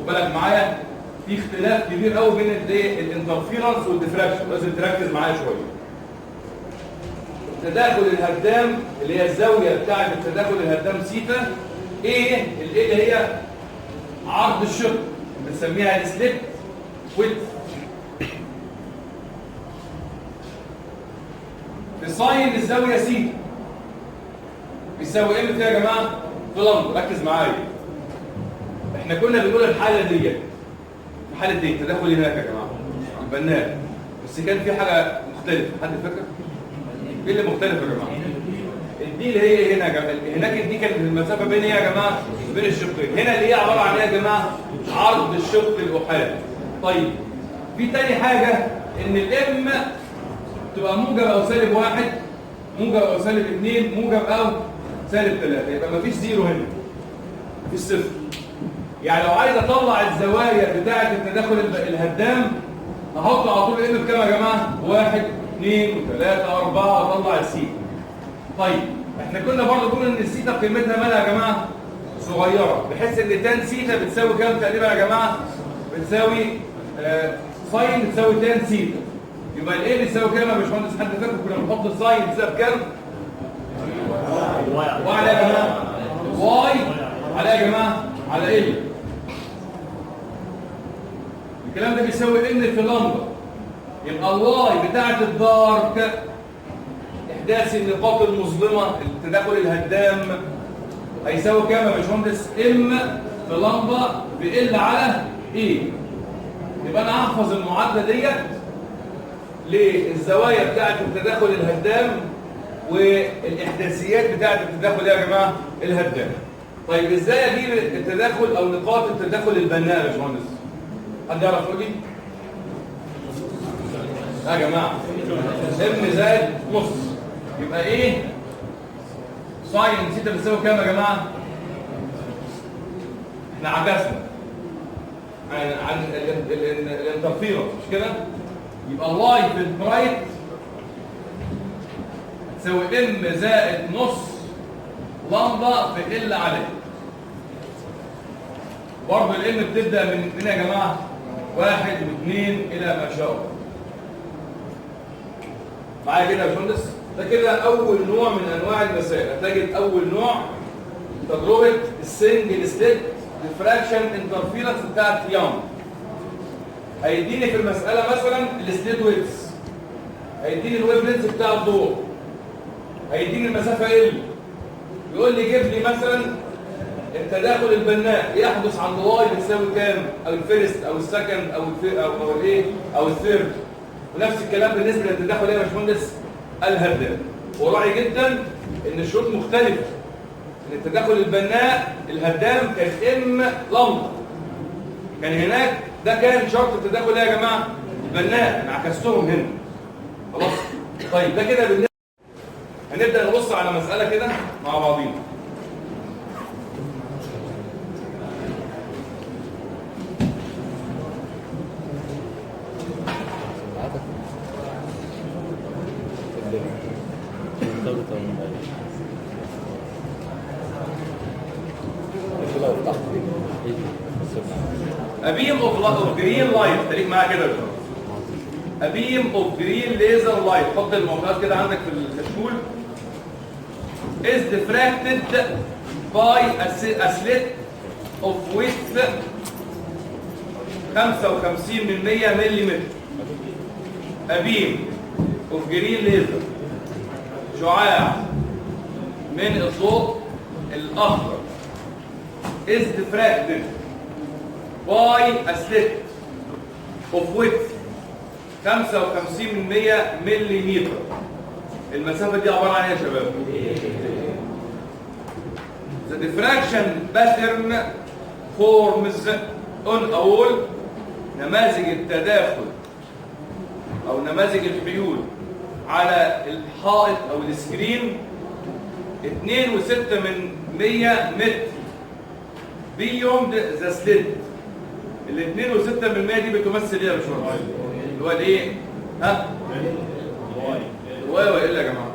وبالك معايا في اختلاف كبير قوي بين الانترفيرنس والديفراكشن، لازم تركز معايا شويه. التداخل الهدام اللي هي الزاويه بتاعه التداخل الهدام سيتا ايه اللي هي عرض الشق بنسميها السليب ويدث. في ساين الزاويه سيتا بيساوي ام فيها يا جماعه في لامدا. ركز معايا، احنا كنا بنقول الحاله ديت الحاله دي التداخل هناك يا جماعه البناء، بس كان في حاجه مختلفه. حد فاكر ايه اللي مختلف يا جماعه؟ الدي اللي هي هنا يا جماعه، هناك الدي كانت المسافه بين ايه يا جماعه؟ بين الشقين. هنا اللي هي عباره عن ايه يا جماعه؟ عرض الشق الاحادي. طيب في تاني حاجه ان الام تبقى موجب او سالب 1، موجب او سالب 2، موجب او سالب 3، يبقى مفيش زيرو هنا، مفيش صفر. يعني لو عايز اطلع الزوايا بتاعه التداخل الهدام هحط على طول الام بكام يا جماعه؟ 1 2 و3 4 واطلع السيتا. طيب احنا كنا برضه بنقول ان السيتا قيمتها مالها يا جماعه؟ صغيره، بحيث ان تان سيتا بتساوي كام تقريبا يا جماعه؟ بتساوي ساين بتساوي تان سيتا. يبقى الايه بتساوي كام يا باشمهندس؟ حد فاكر كنا بنحط الساين بتساوي بكام؟ وعلى يا جماعه واي على يا جماعه على ال. الكلام ده بيساوي ان في لامدا. يبقى الواي بتاعه الدارك احداث النقاط المظلمه التداخل الهدام هيساوي كام يا باشمهندس؟ ام في لامدا بال على ايه. يبقى انا هحفظ المعادله ديت للزوايا بتاعه التداخل الهدام والاحداثيات بتاعه التداخل يا جماعه الهدام. طيب ازاي اجيب التداخل او نقاط التداخل البناء يا باشمهندس؟ حد يعرف يقول لي؟ يا جماعه ام زائد نص، يبقى ايه ساين سيتا بتساوي كام يا جماعه؟ احنا عكسنا عن الانترفيرنس مش كده؟ يبقى الواي في البرايت تساوي ام زائد نص لمبه في ال عليه. برضه الام بتبدا من هنا يا جماعه 1 و2 الى ما شاء الله. معايا كده يا باشمهندس؟ ده كده اول نوع من انواع المسائل. هتجد اول نوع تجربه السنجل ستيت ديفراكشن انترفيرنس بتاعت يونغ. هيديني في المساله مثلا الستيت ويتس، هيديني الويف لينث بتاع الضوء، هيديني المسافه ال، يقول لي جيب لي مثلا التداخل البناء يحدث عند واي بتساوي كام، او الفيرست او السكند او الايه او الثيرد. ونفس الكلام بالنسبه للتداخل ايه يا باشمهندس؟ الهدام. وراعي جدا ان الشروط مختلفه. ان التداخل البناء الهدام كان ام لمبه، كان هناك ده كان شرط التداخل ايه يا جماعه؟ البناء. انا عكستهم هنا خلاص. طيب ده كده بالنسبه، هنبدا نبص على مساله كده مع بعضينا. A beam of green light، خليك معايا كده يا باشمهندس. A beam of green laser light، حط المعطيات كده عندك في الكشكول. is diffracted by a slit of width 55 ملم. A beam of green laser، شعاع من الضوء الأخضر is diffracted by a slit of width 55 ملم. المسافة دي عبارة عن ايه يا شباب؟ The diffraction pattern forms on all، نماذج التداخل أو نماذج الحيول على الحائط أو السكرين 2.6 متر beyond the slit. ال 2.6% دي بتمثل ايه يا باشمهندس؟ اللي هو الايه؟ ها؟ الواي ولا يا جماعه؟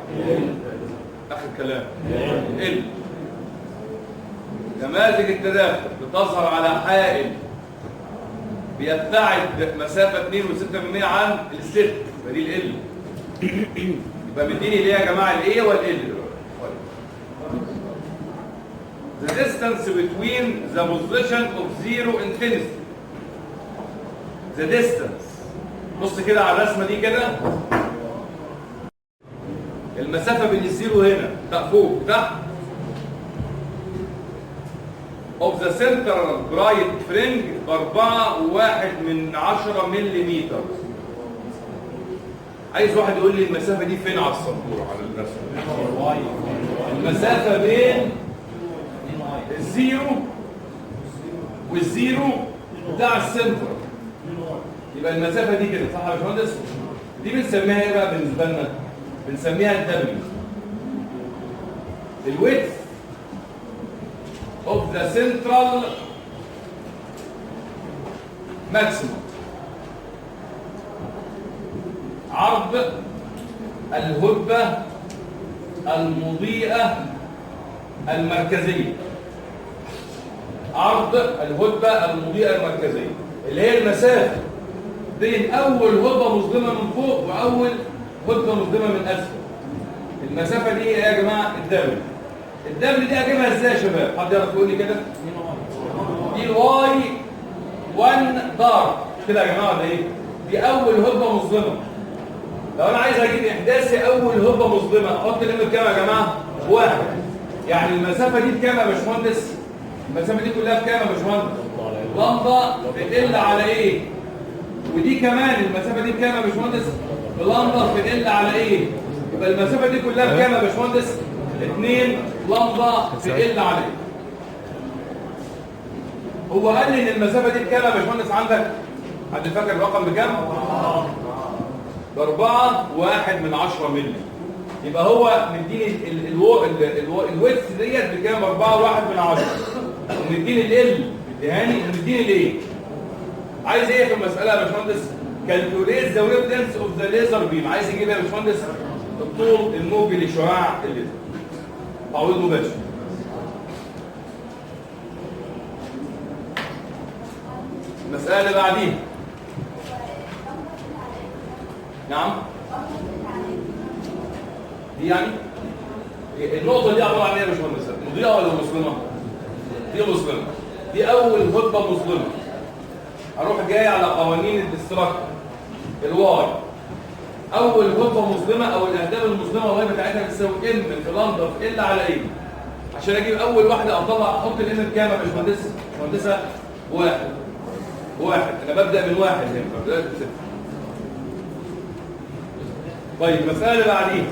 اخر كلام ال. نماذج التداخل بتظهر على حائل بيبتعد مسافه 2.6% عن السلك، فدي ال. يبقى مديني ليه يا جماعه الايه والال دلوقتي؟ The distance between the position of zero intensity. The distance، بص كده على الرسمه دي كده، المسافه بين الزيرو هنا فوق تحت of the central bright fringe ب4.1 ملم. عايز واحد يقول لي المسافه دي فين على السبوره على الرسمه؟ المسافه بين الزيرو والزيرو بتاع السنتر، يبقى المسافه دي كده صح يا باشمهندس؟ دي بنسميها ايه بقى بالنسبه لنا؟ بنسميها الدبليو، الويدث اوف ذا سنترال ماكسيموم، عرض الهبه المضيئه المركزيه، عرض الهبه المضيئه المركزيه اللي هي المسافه بين اول هبه مظلمه من فوق واول هبه مظلمه من اسفل. المسافه دي ايه يا جماعه؟ الدبل. الدبل دي اجيبها ازاي يا شباب؟ حد يعرف يقول لي كده؟ دي الواي 1 دارك كده يا جماعه ولا ايه؟ دي اول هبه مظلمه. لو انا عايز اجيب احداثي اول هبه مظلمه احط الام بكام يا جماعه؟ بواحد. يعني المسافه دي بكام يا باشمهندس؟ المسافه دي كلها بكام يا باشمهندس؟ لمبه بتقل على ايه؟ ودي كمان المسافه دي بكام يا باشمهندس؟ بلمبه بتقل على ايه؟ يبقى المسافه دي كلها بكام يا باشمهندس؟ 2 لمبه بتقل على ايه؟ هو قال لي ان المسافه دي بكام يا باشمهندس عندك؟ حد فاكر الرقم بكام؟ ب4.1 مللي. يبقى هو مديني الويدث ديت بكام؟ ب4.1 ومديني ال مديهاني ومديني الايه؟ عايز ايه في المساله يا باشمهندس؟ كالكوليت ذا ويف لينث اوف ذا ليزر بيم. عايز يجيب ايه يا باشمهندس؟ الطول الموجي لشعاع الليزر. تعويض مباشر. المسألة اللي بعديها. نعم. دي يعني النقطة دي عبارة عن ايه يا باشمهندس؟ مضيئة ولا مسلمة؟ دي مسلمة. دي أول هدبة مسلمة. هروح جاي على قوانين الاستراكشر. الواي. أول هدبة مسلمة أو الأهداف المسلمة الواي بتاعتها بتساوي ام في لندا في ال على ايه؟ عشان أجيب أول واحدة أحط الام بكام يا باشمهندس؟ باشمهندسة واحد. أنا ببدأ من واحد هنا، ما ببدأش بصفر. طيب المسألة اللي بعديها.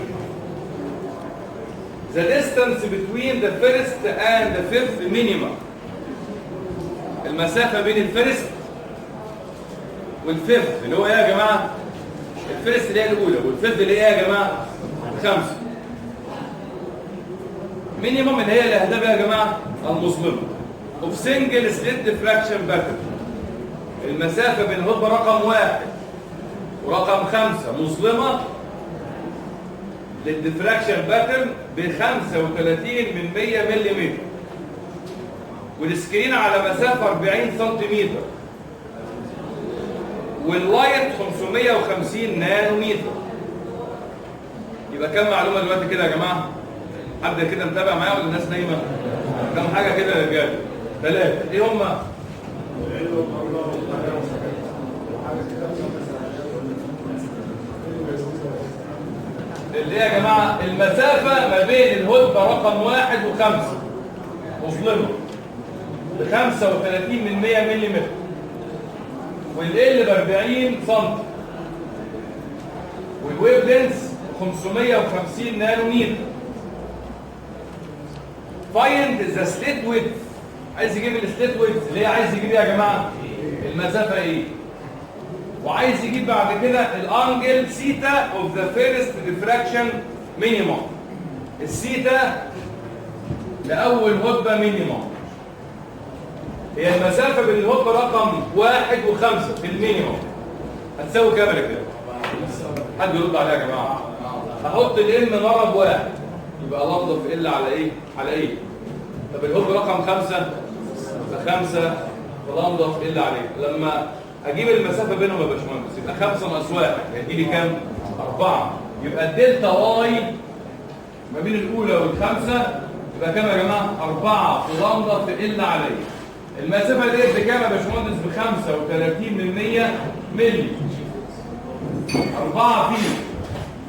The distance between the first and the fifth minimum. المسافة بين الفيرست والفيفث اللي هو ايه يا جماعة؟ الفيرست اللي هي الأولى والفيفث اللي هي ايه يا جماعة؟ 5. مينيمم اللي هي الأهداف يا جماعة المظلمة. of single slit diffraction pattern. المسافة بين الهضبة رقم 1 ورقم 5 مظلمة للديفراكشن باترن ب 35 من 100 ملم، والسكرين على مسافة 40 سنتيمتر، واللايت 550 نانومتر. يبقى كم معلومة دلوقتي كده يا جماعة؟ حد كده متابع معايا ولا الناس نايمة؟ كم حاجة كده يا رجالة؟ 3. ايه هما؟ اللي هي يا جماعة المسافة ما بين الهدبة رقم 1 و5 مظلمة ب 35 من 100 ملم، والال ب 40 سم، والويف لينس 550 نانومتر. فايند ذا سليت ويدث. عايز يجيب السليت ويدث اللي هي عايز يجيب ايه يا جماعة؟ المسافة ايه؟ وعايز يجيب بعد كده الانجل سيتا اوف ذا فيرست ريفراكشن مينيمم. السيتا لاول هدبه مينيمم هي المسافه بين الهدبه رقم 1 و5 في المينيمم. هتساوي كام كده؟ حد يرد عليها يا جماعه؟ هحط الام مره بواحد يبقى لندا في ال على ايه؟ على ايه؟ طب الهدبه رقم 5 ب5 لندا في ال على ايه؟ لما اجيب المسافه بينهم يا باشمهندس يبقى 5 ناقص 1 هيدي لي كام؟ 4. يبقى الدلتا واي ما بين الاولى والخامسه يبقى كام يا جماعه؟ 4 في لندا في ال على ايه؟ المسافه ديت بكام يا باشمهندس؟ ب 35 من 100 مللي. 4 في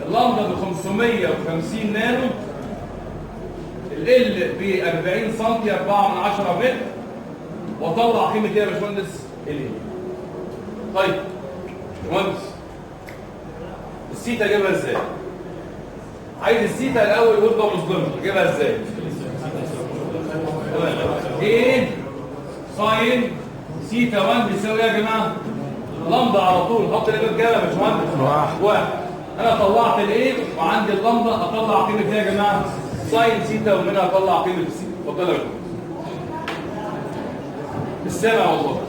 اللندا ب 550 نانو، ال ب 40 سم 4 من 10 متر، واطلع قيمه ايه يا باشمهندس؟ ال. طيب مهندس السيتا اجيبها ازاي؟ عايز السيتا الاول هدبه مظلمه اجيبها ازاي؟ ايه ساين سيتا 1 بيساوي ايه يا جماعه؟ لمبه على طول. حط الإجابة كام يا باشمهندس؟ 1. انا طلعت الايه وعندي اللمبه اطلع قيمه ايه يا جماعه؟ ساين سيتا، ومنها اطلع قيمه السيتا. اتفضل يا باشمهندس. السامع والله.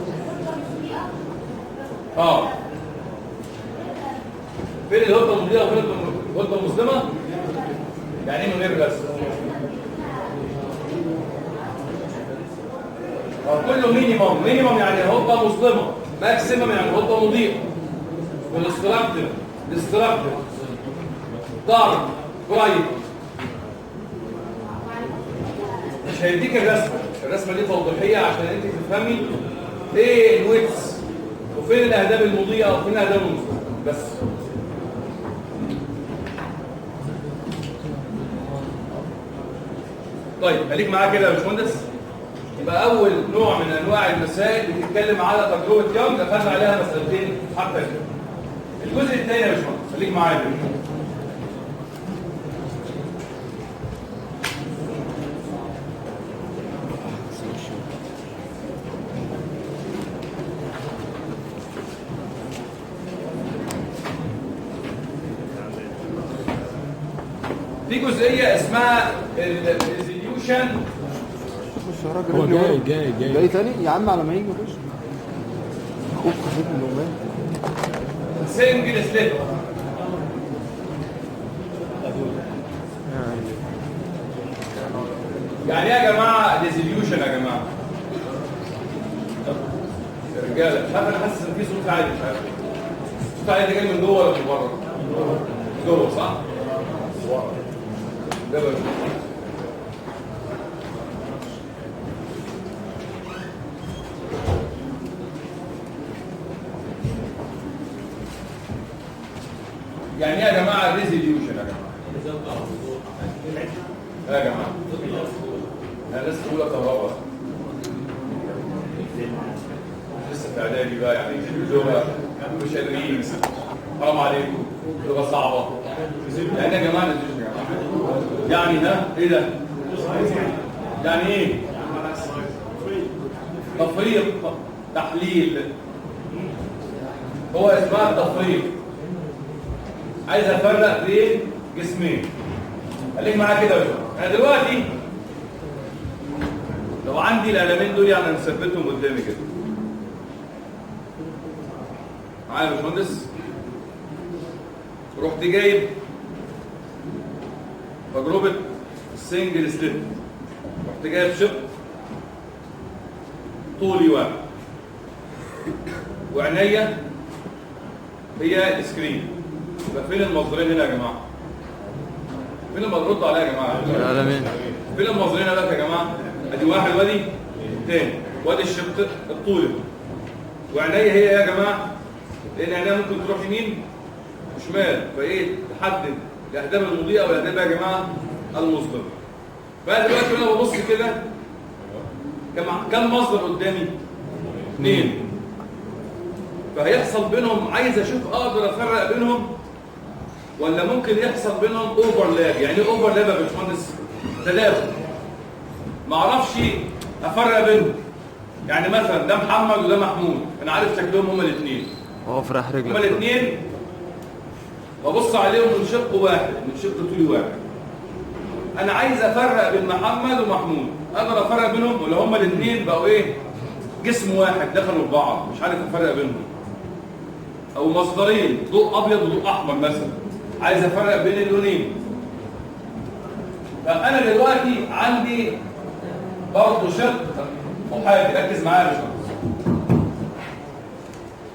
فين الهدبه المضيئه وفين الهدبه المظلمه؟ يعني ايه من غير رسم؟ كله مينيمم يعني هدبه مظلمه، ماكسيمم يعني هدبه مضيئه. والاستراكتيف دارك برايت. مش هيديك الرسمه دي توضيحيه عشان انت تفهمي ايه الويتس وفين الاهداب المضيئه وفين الاهداب المظلمه بس. طيب خليك معايا كده يا باشمهندس. يبقى اول نوع من انواع المسائل بتتكلم على تجربه يونج، اخذنا عليها مسألتين حتى كده. الجزء الثاني يا باشمهندس خليك معايا كده. في جزئيه اسمها الريزوليوشن. خش يا راجل. جاي تاني يا عم على ما يجي خش. خوف خفيف من النومان. سنجل سليت. يعني ايه يا جماعه ريزوليوشن يا جماعه؟ يا رجاله مش عارف، انا حاسس ان في صوت عالي، مش عارف الصوت العالي ده جاي من جوه ولا من بره؟ جوه صح؟ ده بقى يعني ايه يا جماعه ريزوليوشن يا جماعه؟ يا جماعه انا لسه اولى كهرباء، لسه في اعدادي بقى، يعني لغه مش قادرين، حرام عليكم، لغه صعبه. يعني يا جماعه ريزوليوشن يا جماعه يعني ها ايه ده؟ يعني ايه؟ تفريق، تحليل، هو اسمها تفريق. عايز افرق بين جسمين. خليك معايا كده بقى. انا دلوقتي لو عندي القلمين دول يعني نثبتهم قدامي كده معايا يا باشمهندس، رحت جايب تجربه السنجل سليب، رحت جايب شق طولي واحد وعينيا هي السكرين. يبقى فين المصدرين هنا يا جماعه؟ فين اللي بردوا عليها يا جماعه؟ القلمين. فين المصدرين هنا يا جماعه؟ ادي واحد وادي تاني وادي الشق الطولي وعينيا هي ايه يا جماعه؟ لان عينيا ممكن تروح يمين وشمال، فايه تحدد الاهداف المضيئه والاهداف يا جماعه المصدر. بقى دلوقتي انا ببص كده كم مصدر قدامي؟ اثنين. فهيحصل بينهم، عايز اشوف اقدر افرق بينهم ولا ممكن يحصل بينهم اوفرلاب. يعني ايه اوفرلاب يا باشمهندس؟ تداخل، ما اعرفش افرق بينهم. يعني مثلا ده محمد وده محمود، انا عارف شكلهم هما الاثنين، افرح رجلك هما الاثنين ببص عليهم من شق واحد، من شق طولي واحد. انا عايز افرق بين محمد ومحمود، اقدر افرق بينهم ولا هما الاثنين بقوا ايه؟ جسم واحد دخلوا في بعض، مش عارف افرق بينهم. او مصدرين، ضوء ابيض وضوء احمر مثلا، عايز افرق بين اللونين. فانا دلوقتي عندي برضه شق محايد، ركز معايا يا باشمهندس،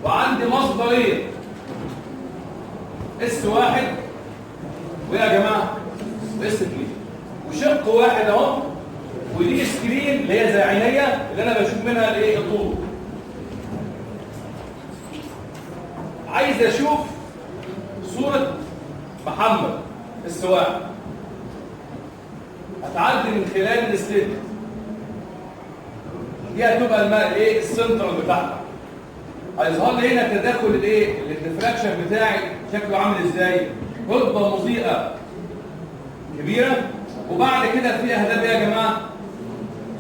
وعندي مصدرين اس واحد ويا جماعه اس 2 وشق واحد اهو، ودي سكرين اللي هي زي عينيا اللي انا بشوف منها الايه؟ الطول. عايز اشوف صورة محمد اس واحد، هتعدي من خلال السليت دي، هتبقى ايه؟ السنترال بتاعها. هيظهر لي هنا تداخل الايه؟ الديفراكشن بتاعي شكله عامل ازاي؟ هضبه مضيئه كبيره، وبعد كده في اهداف يا جماعه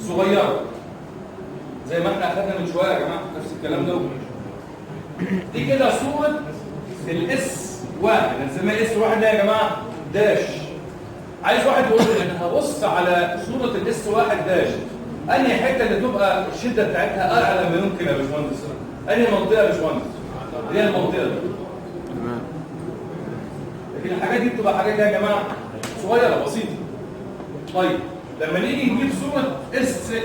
صغيره زي ما احنا اخذنا من شويه يا جماعه، نفس الكلام ده. دي كده صوره الاس واحد، هنسميها اس واحد يا جماعه داش. عايز واحد يقول لي انا هبص على صوره الاس واحد داش، انهي حته اللي تبقى الشده بتاعتها اعلى ما يمكن يا باشمهندس؟ انهي منطقه يا باشمهندس؟ هي المنطقه دي. لكن الحاجات دي بتبقى حاجات يا جماعه صغيره بسيطه. طيب لما نيجي نجيب صوره اس 2،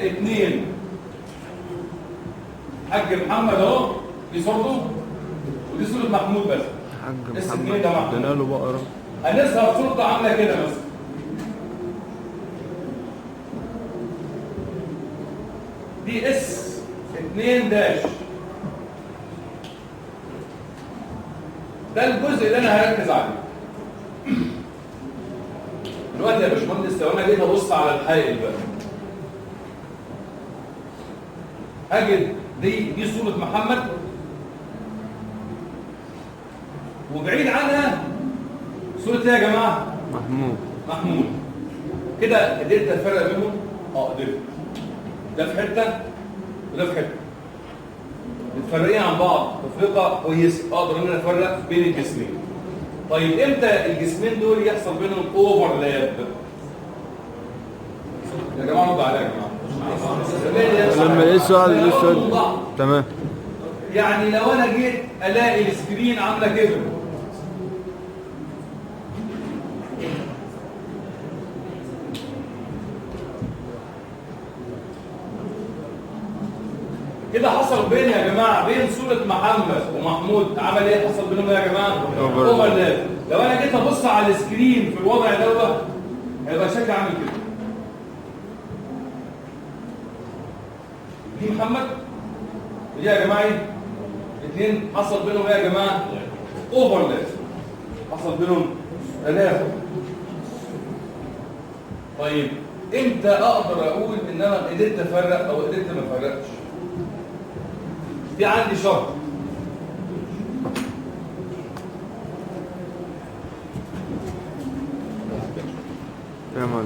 حاج محمد اهو دي صورته، ودي صوره محمود بس. حاج اس محمد 2 ده محمود، ادينا له بقره، هنظهر صورته عامله كده مثلا. دي اس 2 داش، ده الجزء اللي انا هركز عليه دلوقتي يا باشمهندس. لو انا جيت ابص على الحائل بقى، اجد دي صوره محمد، وبعيد عنها صوره ايه يا جماعه؟ محمود. كده قدرت افرق بينهم؟ قدرت. ده في حته وده في حته، متفرقين عن بعض تفرقه كويسه، اقدر ان انا افرق بين الجسمين. طيب امتى الجسمين دول يحصل بينهم اوفرلاب؟ يا جماعه رد عليا يا جماعه. لما الاس واحد والاس واحد تمام. يعني لو انا جيت الاقي السكرين عامله كده، كده حصل بين يا جماعه بين صوره محمد ومحمود عمل ايه؟ حصل بينهم يا جماعه اوفرلاب. لو انا جيت ابص على السكرين في الوضع دوت هيبقى شكل عامل كده. دي محمد ودي يا جماعه ايه؟ الاثنين حصل بينهم ايه يا جماعه؟ اوفرلاب. حصل بينهم تنافر. طيب امتى اقدر اقول ان انا قدرت افرق او قدرت ما افرقش؟ في عندي شرط. تمام.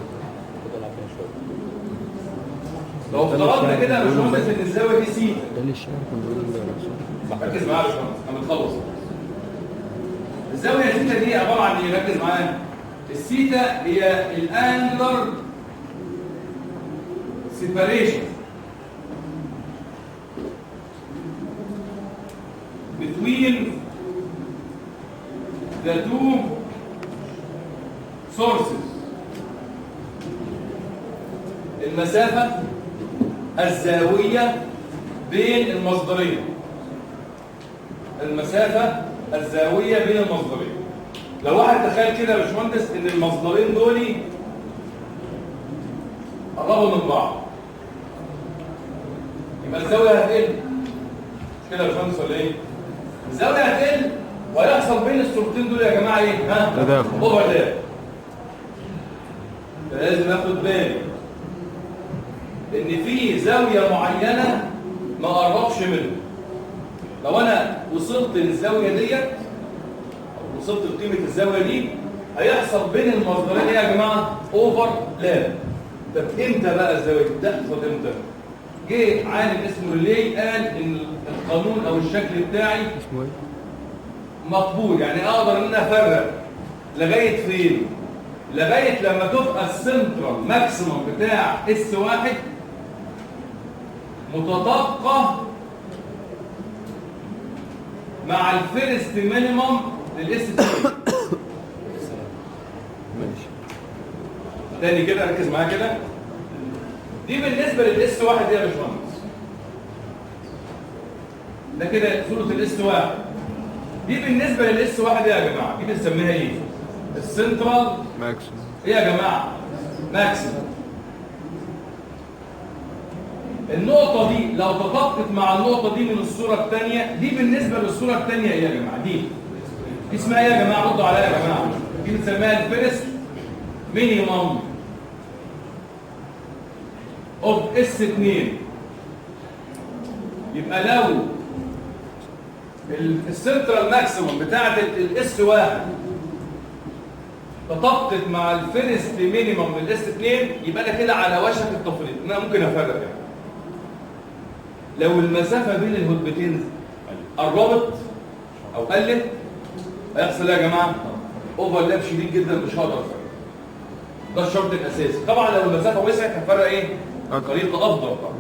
لو افترضنا كده يا باشمهندس ان الزاويه دي سي، ده اللي الشارع كان بيقول ركز معايا يا باشمهندس انا بتخلص. الزاويه الثيتا دي عباره عن ايه؟ ركز معايا. الثيتا هي الانجلر سيباريشن between the two sources. المسافة الزاوية بين المصدرين. المسافة الزاوية بين المصدرين. لو واحد تخيل كده يا باشمهندس ان المصدرين دول قربوا من بعض، يبقى الزاوية هتقل. مش كده يا باشمهندس ولا ايه؟ الزاوية هتقل ويحصل بين الصورتين دول يا جماعة ايه؟ ها؟ تداخل. اوفرلاب. لازم اخد بالي ان في زاوية معينة ما قربش منه. لو انا وصلت للزاوية ديت او وصلت لقيمة الزاوية دي هيحصل بين المصدرين ايه يا جماعة؟ اوفرلاب. طب امتى بقى الزاوية دي تحصل امتى؟ جه عالم اسمه ريلي قال ان القانون او الشكل بتاعي اسمه ايه؟ مقبول، يعني اقدر ان انا افرق لغايه فين؟ لغايه لما تبقى السنترال ماكسيمم بتاع اس واحد متطابقه مع الفيرست مينيمم للاس 2. ماشي. تاني كده ركز معايا كده. دي بالنسبه للاس واحد دي يا باشمهندس. ده كده صوره الاس واحد. دي بالنسبه للاس واحد دي يا جماعه، دي بنسميها ايه؟ السنترال ماكسيمم. ايه يا جماعه؟ ماكسيمم. النقطه دي لو تطابقت مع النقطه دي من الصوره الثانيه، دي بالنسبه للصوره الثانيه ايه يا جماعه؟ دي اسمها ايه يا جماعه؟ ردوا عليا يا جماعه. دي بنسميها الفيرست مينيمم اوف اس 2. يبقى لو السنترال ماكسيمم بتاعت الاس 1 تطابقت مع الفيرست مينيمم للاس 2 يبقى انا كده على وشك التفريط. انا ممكن افرق يعني. لو المسافه بين الهدبتين قربت او قلت هيحصل ايه يا جماعه؟ اوفرلاب شديد جدا مش هقدر افرق. ده الشرط الاساسي. طبعا لو المسافه وسعت هفرق ايه؟ طريقه افضل طبعا.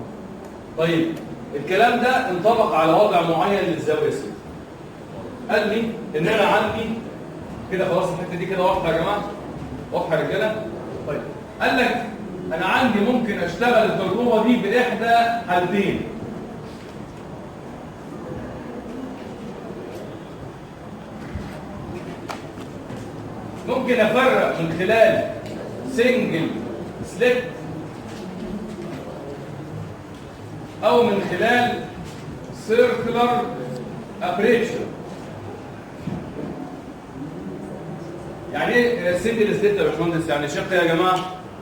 طيب الكلام ده انطبق على وضع معين للزاويه سي. قال لي ان انا عندي كده خلاص الحته دي كده واضحه يا جماعه؟ واضحه يا رجاله؟ طيب قال لك انا عندي ممكن اشتغل التجربه دي باحدى حالتين. ممكن افرق من خلال سنجل سليت او من خلال سيركلر ابريتشر. يعني ايه سنجل سليت يا باشمهندس؟ يعني شق يا جماعه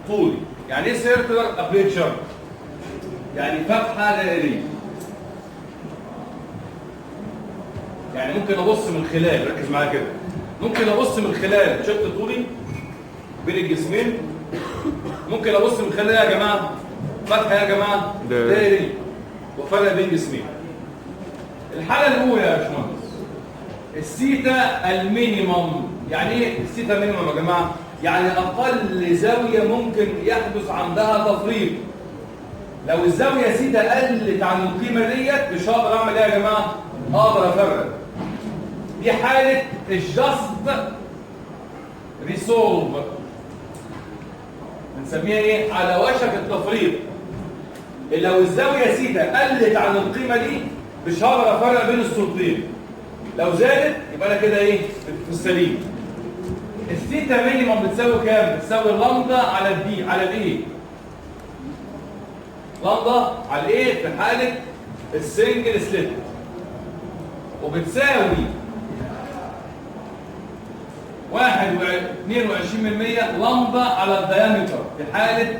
طولي. يعني ايه سيركلر ابريتشر؟ يعني فتحه دائريه. يعني ممكن ابص من خلال، ركز معايا كده، ممكن ابص من خلال شق طولي بين الجسمين. ممكن ابص من خلال يا جماعه فتحه يا جماعه دائريه وفرق بين جسمين. الحاله الاولى يا باشمهندس السيتا المينيمم. يعني ايه السيتا مينيمم يا جماعه؟ يعني اقل زاويه ممكن يحدث عندها تفريط. لو الزاويه سيتا قلت عن القيمه ديت مش هقدر اعمل ايه يا جماعه؟ اقدر افرق. دي حاله الجاست ريسولف، بنسميها ايه؟ على وشك التفريط. لو الزاويه سيتا قلت عن القيمه دي مش هقدر افرق بين الصورتين. لو زادت يبقى انا كده ايه في السليم. الثيتا مينيمم بتساوي كام؟ بتساوي اللامدا على الدي على الايه. لامدا على الايه في حاله السنجل سليت، وبتساوي 22% لامدا على الديامتر في حاله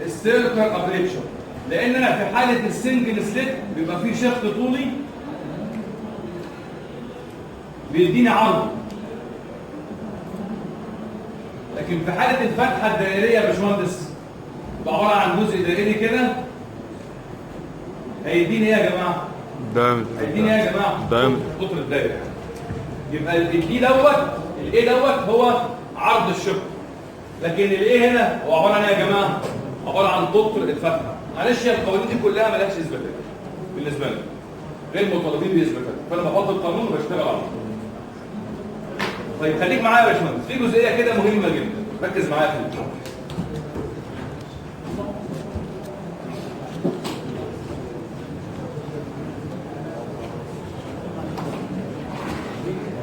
السيركل ابريتشر، لان انا في حاله السنجل سليت بيبقى فيه شق طولي بيديني عرض، لكن في حاله الفتحه الدائريه يا باشمهندس يبقى عباره عن جزء دائري كده. هيديني ايه يا جماعه؟ دايمتر. هيديني ايه يا جماعه؟ دايمتر. قطر الدايره. يبقى الدي دوت الايه دوت هو عرض الشق، لكن الايه هنا هو عباره عن ايه يا جماعه؟ عباره عن قطر الفتحه. معلش يا القوانين دي كلها مالهاش اثباتات بالنسبه لي، غير مطالبين باثباتات، فانا بحط القانون وبشتغل عليه. طيب خليك معايا يا باشمهندس، في جزئيه كده مهمه جدا، ركز معايا فيها.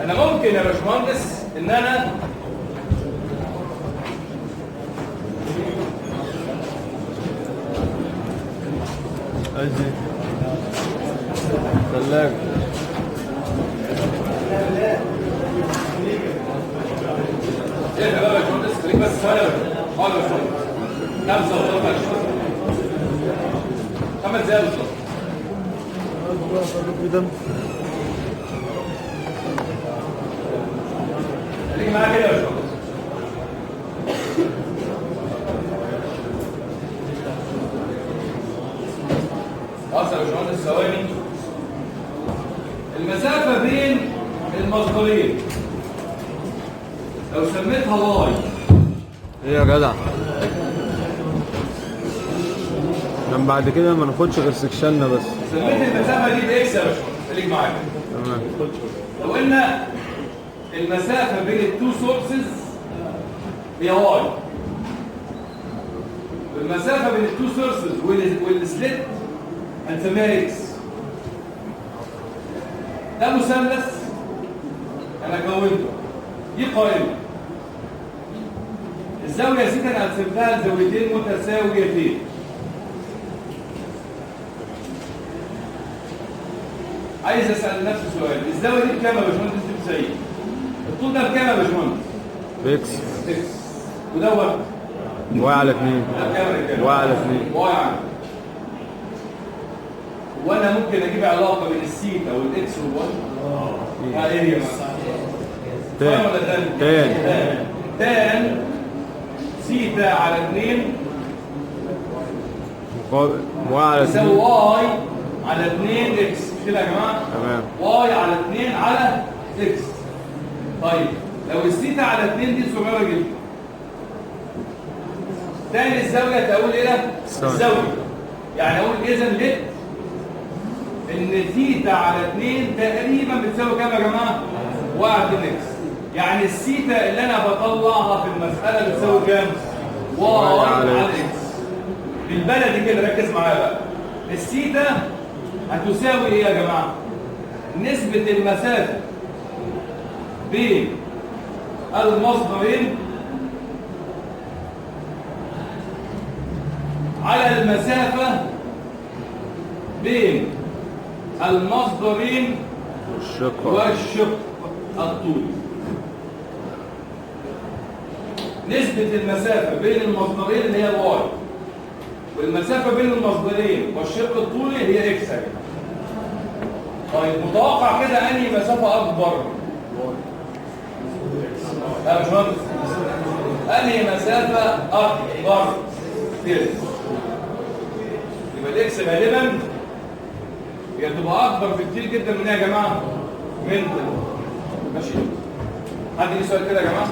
انا ممكن يا باشمهندس ان انا ازي ثلاجة ايه يا باشمهندس خليك بس ثانيه حاضر يا باشمهندس 5 دقايق بالظبط. خليك معايا كده يا باشمهندس. خلاص يا باشمهندس ثواني. المسافه بين المصدرين لو سميتها واي. ايه يا جدع؟ لما بعد كده ما ناخدش غير سكشننا بس. سميت المسافه دي باكس يا باشمهندس، خليك معايا. تمام. لو قلنا المسافه بين التو سورسز هي واي، والمسافه بين التو سورسز والسليت هنسميها اكس. ده مثلث انا كونته، دي قائمه. الزاويه سيتا انا قسمتها لزاويتين متساويتين. عايز اسال نفسي سؤال، الزاويه دي بكام يا باشمهندس؟ 90. الطول ده بكام يا باشمهندس؟ بيكس. اكس. ودوت واي على 2. ده بكام يا رجاله؟ واي على 2. واي على 2. وانا ممكن اجيب علاقه بين السيتا والاكس والواي؟ ايه هي مثلا؟ تان ولا تان؟ تان تان سيتا على 2 واي على 2 يساوي واي على 2 اكس. مش كده يا جماعه؟ تمام. واي على 2 على اكس. طيب لو السيتا على 2 دي صغيره جدا، تاني الزاويه تقول ايه ده؟ الزاويه. يعني اقول اذا لت ان ثيتا على 2 تقريبا بتساوي كام يا جماعه؟ 1 اكس. يعني الثيتا اللي انا بطلعها في المساله بتساوي كام؟ واي على اكس. بالبلدي كده ركز معايا بقى. الثيتا هتساوي ايه يا جماعه؟ نسبه المسافه بين المصدرين على المسافه بين المصدرين والشق الطولي. نسبة المسافة بين المصدرين اللي هي الواي، والمسافة بين المصدرين والشق الطولي هي اكس. طيب متوقع كده انهي مسافة اكبر؟ يا باشمهندس انهي مسافة اكبر؟ كده يبقى الاكس غالبا هي تبقى اكبر بكتير جدا من ايه يا جماعه؟ من ماشي. حد ليه سؤال كده يا جماعه؟